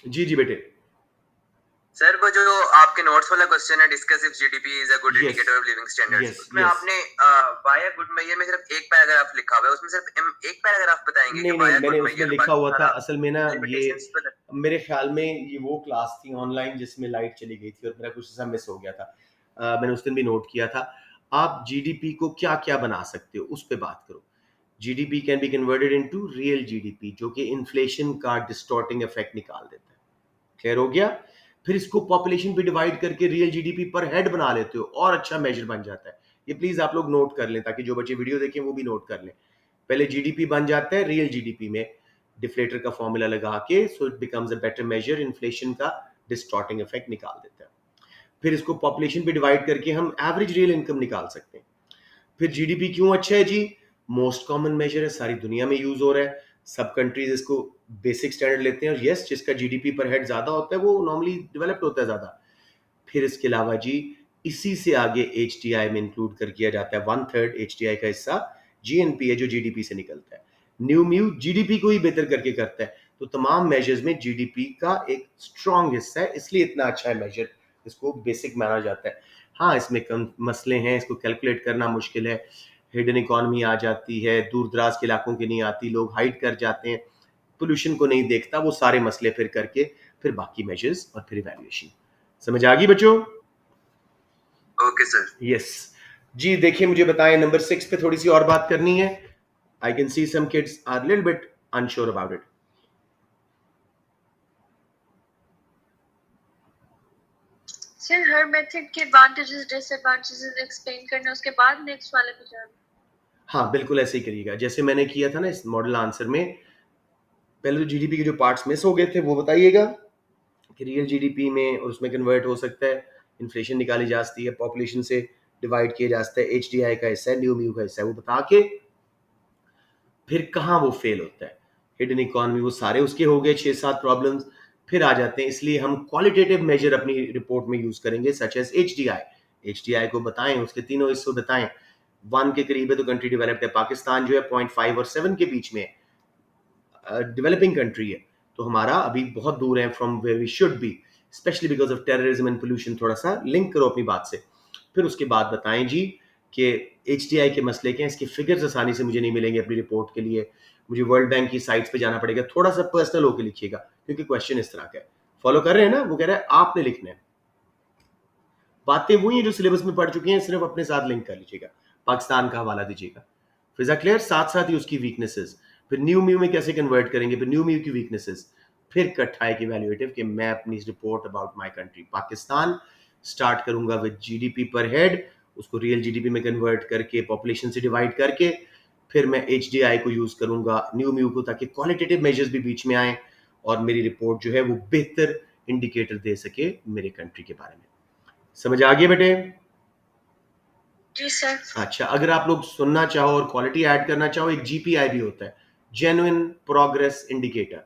जी जी बेटे। सर वो जो आपके नोट्स वाला क्वेश्चन है, discuss if GDP is a good Yes. Indicator of living standards, Yes, उसमें yes. आपने वाया गुड मैयर में सिर्फ एक पैराग्राफ लिखा हुआ है, उसमें सिर्फ एक पैराग्राफ बताएंगे नहीं कि नहीं, वाया मैंने गुड उसमें मैयर, लिखा हुआ था असल में ना, ये लिमिटेशंस बता। मेरे ख्याल में ये वो क्लास थी ऑनलाइन जिसमें लाइट चली गई थी और मेरा कुछ हिस्सा मिस हो गया था। मैंने उस दिन भी नोट किया था। आप जीडीपी को क्या क्या बना सकते हो उस पर बात करो। GDP can be converted into real GDP, जो कि इन्फ्लेशन का डिस्टॉर्टिंग इफेक्ट निकाल देता है। क्लियर हो गया? फिर इसको पॉपुलेशन पे डिवाइड करके रियल जीडीपी पर हेड बना लेते हो और अच्छा मेजर बन जाता है। ये प्लीज आप लोग नोट कर लें, ताकि जो बच्चे वीडियो देखें वो भी नोट कर लें। पहले जीडीपी बन जाता है रियल जीडीपी में, डिफ्लेटर का फॉर्मूला लगा के, so it becomes a better measure, inflation का डिस्टॉर्टिंग इफेक्ट निकाल देता है। फिर इसको पॉपुलेशन पे डिवाइड करके हम एवरेज रियल इनकम निकाल सकते हैं। फिर जीडीपी क्यों अच्छा है जी? मोस्ट कॉमन मेजर है, सारी दुनिया में यूज हो रहा है, सब कंट्रीज इसको बेसिक स्टैंडर्ड लेते हैं, और यस जिसका जीडीपी पर हेड ज्यादा होता है वो नॉर्मली डेवलप्ड होता है ज्यादा। फिर इसके अलावा जी इसी से आगे एचटीआई में इंक्लूड कर किया जाता है, 1/3 एचटीआई का हिस्सा जीएनपी है जो जीडीपी से निकलता है। न्यू म्यू जीडीपी को ही बेहतर करके करता है, तो तमाम मेजर्स में जीडीपी का एक स्ट्रॉन्ग हिस्सा है, इसलिए इतना अच्छा है मेजर, इसको बेसिक माना जाता है। हाँ इसमें कम मसले हैं, इसको कैलकुलेट करना मुश्किल है, हिडन इकोनॉमी आ जाती है, दूर दराज के इलाकों की नहीं आती, लोग हाइड कर जाते हैं, पोल्यूशन को नहीं देखता, वो सारे मसले फिर करके फिर बाकी मेजर्स और फिर इवैल्यूएशन। समझ आ गई बच्चों? Okay sir. यस जी। देखिए मुझे बताएं, नंबर 6 पे थोड़ी सी और बात करनी है। I can see some kids are little bit unsure about it. Sir हर मेथड के एडवांटेजेस डिसएडवांटेजेस एक्सप्लेन करना, उसके बाद नेक्स्ट वाले पे जाना। हाँ बिल्कुल ऐसे ही करिएगा जैसे मैंने किया था ना इस मॉडल आंसर में। पहले तो जीडीपी के जो पार्ट्स मिस हो गए थे वो बताइएगा कि रियल जीडीपी में और उसमें कन्वर्ट हो सकता है, इन्फ्लेशन निकाली जा सकती है, पॉपुलेशन से डिवाइड किया जा सकता है, एचडीआई का हिस्सा है, न्यू म्यू का हिस्सा है, वो बता के फिर कहाँ वो फेल होता है, हिडन इकोनॉमी, वो सारे उसके हो गए 6-7 प्रॉब्लम्स। फिर आ जाते हैं, इसलिए हम क्वालिटेटिव मेजर अपनी रिपोर्ट में यूज करेंगे सच एज एचडीआई। एचडीआई को बताएं, उसके तीनों हिस्सों बताएं। 1 के करीब है तो कंट्री डेवलप्ड है, पाकिस्तान जो है 0.5 और 7 के बीच में डेवलपिंग कंट्री है, तो हमारा अभी बहुत दूर है from where we should be, especially because of terrorism and pollution. थोड़ा सा लिंक करो अपनी बात से। फिर उसके बाद बताएं जी कि एचडीआई के मसले क्या हैं, इसके फिगर्स आसानी से मुझे नहीं मिलेंगे अपनी रिपोर्ट के लिए, मुझे वर्ल्ड बैंक की साइट्स पे जाना पड़ेगा, थोड़ा सा पर्सनल होकर लिखिएगा क्योंकि क्वेश्चन इस तरह का है। फॉलो कर रहे हैं ना? वो कह रहा है आपने लिखना है, बातें वही हैं जो सिलेबस में पढ़ चुके हैं, सिर्फ अपने साथ लिंक कर लीजिएगा, पाकिस्तान का हवाला दीजिएगा। फिर क्लियर, साथ साथ ही उसकी वीकनेसेस, फिर न्यू म्यू में कैसे कन्वर्ट करेंगे, फिर न्यू म्यू की वीकनेसेस, फिर इकट्ठा एक इवैल्यूएटिव कि मैं अपनी report about my country Pakistan start करूंगा विद जीडीपी पर हेड, उसको रियल जीडीपी में कन्वर्ट करके पॉपुलेशन से डिवाइड करके, फिर मैं एचडीआई को यूज करूंगा न्यू म्यू को, ताकि क्वालिटेटिव मेजर्स भी बीच में आए और मेरी रिपोर्ट जो है वो बेहतर इंडिकेटर दे सके मेरे कंट्री के बारे में। समझ आ गई बेटे? जी सर। अच्छा, अगर आप लोग सुनना चाहो और क्वालिटी ऐड करना चाहो, एक जीपीआई भी होता है, जेन्युइन प्रोग्रेस इंडिकेटर।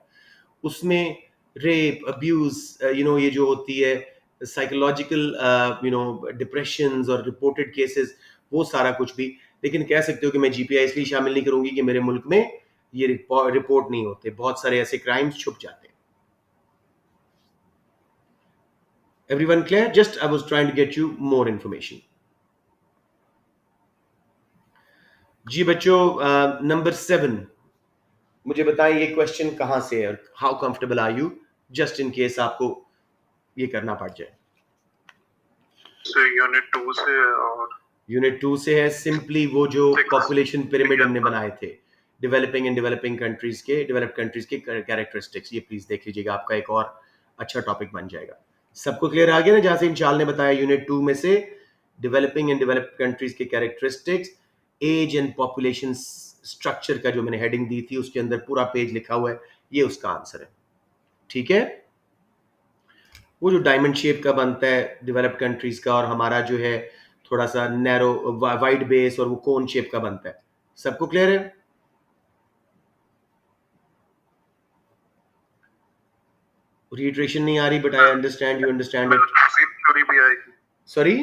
उसमें रेप, अब्यूज, ये जो होती है साइकोलॉजिकल डिप्रेशंस और रिपोर्टेड केसेस, वो सारा कुछ भी। लेकिन कह सकते हो कि मैं जीपीआई इसलिए शामिल नहीं करूंगी कि मेरे मुल्क में ये रिपोर्ट नहीं होते, बहुत सारे ऐसे क्राइम्स छुप जाते हैं। Everyone clear? Just I was trying to get you more information. जी बच्चों, नंबर 7, मुझे बताएं ये क्वेश्चन कहाँ से है और how comfortable are you, just in case आपको ये करना पड़ जाए। So unit 2 से और यूनिट 2 से है, सिंपली वो जो Six. पॉपुलेशन पिरामिड हमने बनाए थे डेवलपिंग एंड डेवलपिंग कंट्रीज के, डेवलप्ड कंट्रीज के कैरेक्टरिस्टिक्स, ये प्लीज देख लीजिएगा, आपका एक और अच्छा टॉपिक बन जाएगा। सबको क्लियर आ गया ना, जहां से इंशाल ने बताया यूनिट 2 में से डेवलपिंग एंड डेवलप्ड कंट्रीज के characteristics, age and population structure का जो मैंने हेडिंग दी थी उसके अंदर पूरा पेज लिखा हुआ है, ये उसका आंसर है। ठीक है, वो जो डायमंड शेप का बनता है डेवलप्ड कंट्रीज का और हमारा जो है थोड़ा सा नैरो वाइड बेस और वो कोन शेप का बनता है, सबको क्लियर है? रिट्रेशन नहीं आ रही, but I understand, you understand it. Malthusian theory भी आएगी, सॉरी,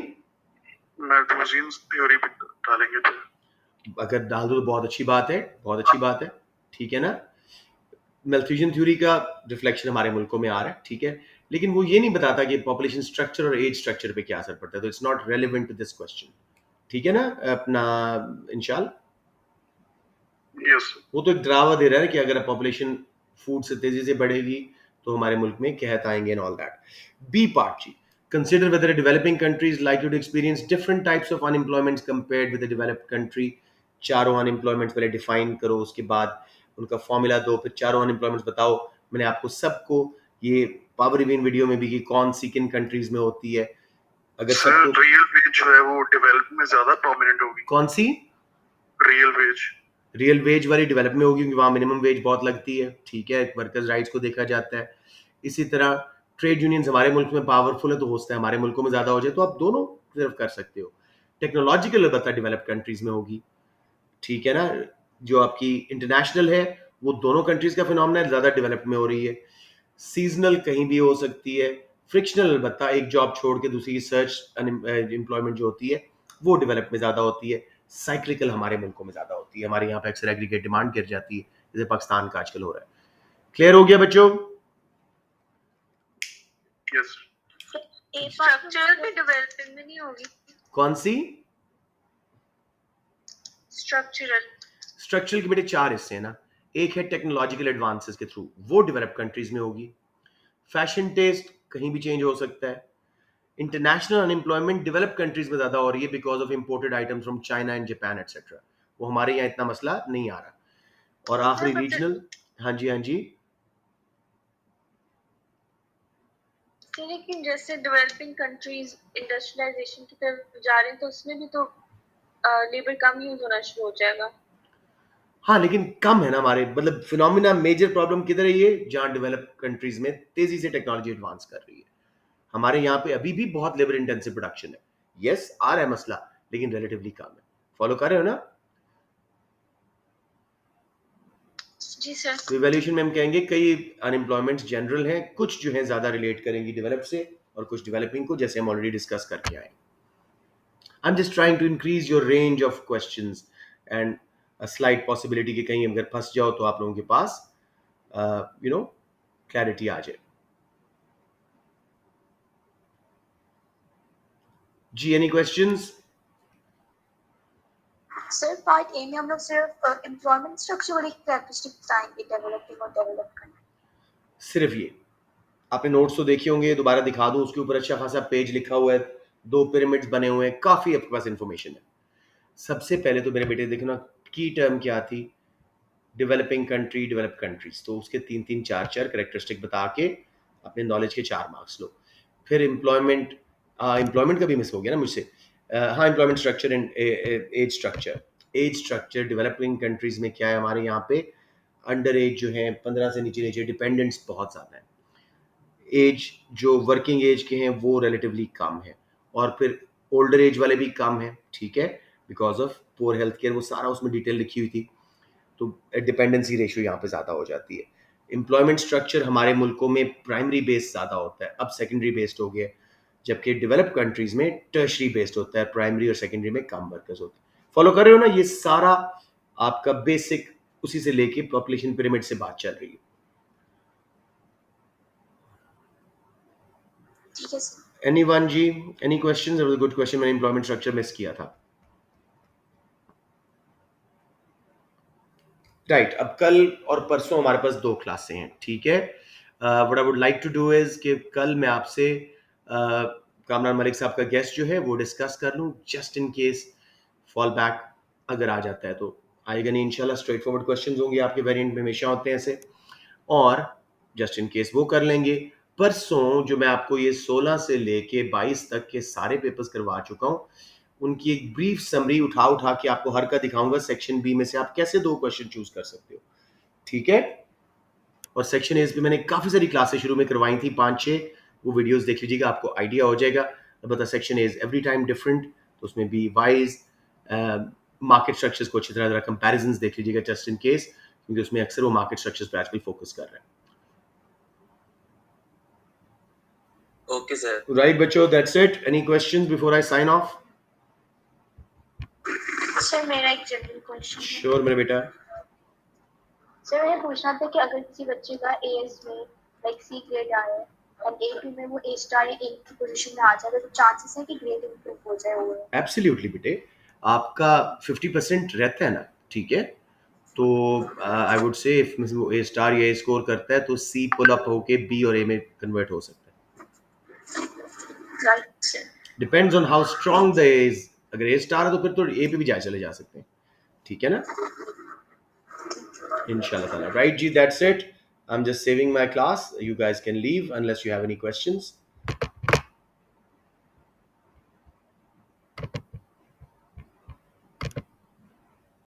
मैल्थुसियन थ्योरी भी डालेंगे तो। अगर डाल दो तो बहुत अच्छी बात है, बहुत अच्छी बात है, ठीक है ना। मैल्थुसियन थ्योरी का रिफ्लेक्शन हमारे मुल्कों में आ रहा है, ठीक है, लेकिन वो ये नहीं बताता कि पॉपुलेशन स्ट्रक्चर और एज स्ट्रक्चर पे क्या असर पड़ता है, तो it's not relevant to this question, ठीक है ना अपना इंशाल। यस, वो तो एक ड्रावा दे रहा है कि अगर पॉपुलेशन फूड से तेजी से बढ़ेगी तो हमारे मुल्क में कहत आएंगे and all that. B part जी, consider whether developing countries likely to experience different types of unemployment compared with the developed country. चारों अनएम्प्लॉयमेंट पहले डिफाइन करो, उसके बाद उनका फॉर्मूला दो, फिर चारों अनएम्प्लॉयमेंट बताओ। मैंने आपको सबको ये पावर रिवीन वीडियो में भी कि कौन सी किन कंट्रीज में होती है, अगर सर सबको। रियल वेज जो है वो डेवलप में ज्यादा प्रोमिनेंट होगी। कौन सी? रियल वेज, रियल वेज वाली डेवलप में होगी क्योंकि वहाँ मिनिमम वेज बहुत लगती है, ठीक है, वर्कर्स राइट्स को देखा जाता है। इसी तरह ट्रेड यूनियंस हमारे मुल्क में पावरफुल है तो हो सकता है हमारे मुल्कों में ज़्यादा हो जाए, तो आप दोनों सिर्फ कर सकते हो। टेक्नोलॉजिकल अलबत्ता डेवलप्ड कंट्रीज में होगी, ठीक है ना। जो आपकी इंटरनेशनल है वो दोनों कंट्रीज का फिनोमेना है, ज़्यादा डेवलप्ड में हो रही है। सीजनल कहीं भी हो सकती है। फ्रिक्शनल अलबत्ता एक जॉब छोड़ के दूसरी सर्च एम्प्लॉयमेंट जो होती है वो डेवलप में ज़्यादा होती है। साइक्लिकल हमारे मुल्कों में ज़्यादा होती है, हमारे यहाँ पे अक्सर एग्रीगेट डिमांड गिर जाती है, जैसे पाकिस्तान का आजकल हो रहा है। क्लियर हो गया बच्चों? यस। स्ट्रक्चरल भी डेवलपिंग में नहीं होगी? कौन सी? स्ट्रक्चरल। स्ट्रक्चरल के बेटे 4 हिस्से हैं ना, एक है टेक्नोलॉजिकल एडवांसेस के थ्रू, वो डेवलप कंट्रीज में होगी। फैशन टेस्ट कहीं भी चेंज हो सकता है। इंटरनेशनल अनएम्प्लॉयमेंट डेवलप कंट्रीज में ज्यादा हो रही है because of imported items from China and Japan etcetera, वो हमारे यहाँ इतना मसला नहीं आ रहा। और आखिरी रीजनल, हाँ जी हाँ जी। लेकिन जैसे डेवलपिंग कंट्रीज इंडस्ट्रियलाइजेशन की तरफ जा रहे हैं तो उसमें भी तो लेबर कम यूज होना शुरू हो जाएगा। हाँ लेकिन कम है ना हमारे, मतलब फिनोमिना मेजर प्रॉब्लम किधर है ये, जहाँ डेवलप कंट्रीज में तेजी से टेक्नोलॉजी एडवांस कर रही है। हमारे यहाँ पे अभी भी बहुत लेबर इंटेंसिव प्रोडक्शन है, यस आ रहा है मसला, लेकिन रिलेटिवली कम है। फॉलो कर रहे हो ना? जी सर। तो इवैल्यूएशन में हम कहेंगे कई अनएम्प्लॉयमेंट जनरल हैं, कुछ जो है ज्यादा रिलेट करेंगी डेवलप से और कुछ डेवलपिंग को, जैसे हम ऑलरेडी डिस्कस करके आए। I am just trying to increase your range of questions and a slight possibility कि कहीं अगर फंस जाओ तो आप लोगों के पास क्लैरिटी आ जाए। जी any questions? Sir part A में हम लोग सिर्फ एम्प्लॉयमेंट स्ट्रक्चर वाली कैरेक्टरिस्टिक बताएंगे डेवलपिंग और डेवलप कंट्री। सिर्फ ये आपने नोट्स तो देखे होंगे, दोबारा दिखा दूं, उसके ऊपर अच्छा खासा पेज लिखा हुआ है, 2 पिरामिड्स बने हुए हैं, काफी आपके पास इंफॉर्मेशन है। सबसे पहले तो मेरे बेटे देखना की टर्म क्या थी, डेवलपिंग कंट्री, डेवलप कंट्रीज, तो उसके 3-3 4-4 कैरेक्टरिस्टिक बता के अपने नॉलेज के 4 मार्क्स लो। फिर एम्प्लॉयमेंट, एम्प्लॉयमेंट का भी मिस हो गया ना मुझसे, हाँ employment structure and age structure. Age structure developing countries में क्या है, हमारे यहाँ पे अंडर एज जो है 15 से नीचे डिपेंडेंट्स बहुत ज़्यादा है। एज जो वर्किंग एज के हैं वो रिलेटिवली कम है, और फिर ओल्डर एज वाले भी कम है, ठीक है, because of poor health care, वो सारा उसमें डिटेल लिखी हुई थी। तो डिपेंडेंसी रेशियो यहाँ पे ज़्यादा हो जाती है। एम्प्लॉयमेंट स्ट्रक्चर हमारे मुल्कों में प्राइमरी बेस्ड ज़्यादा होता है, अब सेकेंडरी बेस्ड हो गया, जबकि डेवलप कंट्रीज में टर्शरी बेस्ड होता है, प्राइमरी और सेकेंडरी में कम वर्कर्स होते हैं। फॉलो कर रहे हो ना? ये सारा आपका बेसिक उसी से लेके पॉपुलेशन पिरामिड से बात चल रही है। ठीक है सर। Anyone जी, any questions? That was a good question. मैंने एम्प्लॉयमेंट स्ट्रक्चर मिस किया था। राइट, अब कल और परसों हमारे पास 2 क्लासें हैं, ठीक है? What I would like to do is कि कल मैं आपसे कामरान मलिक साहब का गेस्ट जो है वो डिस्कस कर लूँ, just in case fall back अगर आ जाता है तो आएगा नहीं इंशाल्लाह। स्ट्रेट फॉरवर्ड क्वेश्चंस होंगे आपके, वेरिएंट में हमेशा होते हैं ऐसे, और जस्ट इन केस वो कर लेंगे। परसों जो मैं आपको ये 16 से लेके 22 तक के सारे पेपर्स करवा चुका हूँ, उनकी एक ब्रीफ समरी उठा उठा के आपको हर का दिखाऊंगा। सेक्शन बी में से आप कैसे 2 क्वेश्चन चूज कर सकते हो, ठीक है? और सेक्शन ए पे मैंने काफ़ी सारी क्लासेस शुरू में करवाई थी, 5-6, वो वीडियोस देख लीजिएगा, आपको आइडिया हो जाएगा। अलबत्ता section A is every time different, तो उसमें बी वाइज मार्केट स्ट्रक्चर्स को अच्छी तरह जरा कंपैरिजंस देख लीजिएगा जस्ट इन केस, क्योंकि उसमें अक्सर वो मार्केट स्ट्रक्चर्स पे आजकल फोकस कर रहे हैं। Okay, sir. राइट बच्चों, that's it. Any questions before I sign off? Sir मेरा एक जनरल क्वेश्चन है। श्योर मेरे बेटा। सर ये पूछना था कि अगर किसी बच्चे का एएस में लाइक सी ग्रेड आया है और ए2 में वो ए स्टार या ए की पोजीशन में आ जाए तो चांसेस है कि ग्रेड इंप्रूव हो जाए वो? एब्सोल्युटली बेटे, आपका 50% रहता है ना, ठीक है? तो आई वुड से इफ वो ए स्टार या ए स्कोर करता है तो सी पुल अप होके बी और ए में कन्वर्ट हो सकता है। Right sir. Depends on how strong the A is. अगर ए स्टार है तो फिर तो ए पे भी चले जा सकते हैं, ठीक है ना? इंशाल्लाह ताला। राइट जी, that's it. I am just saving my class, you guys can leave unless you have any questions.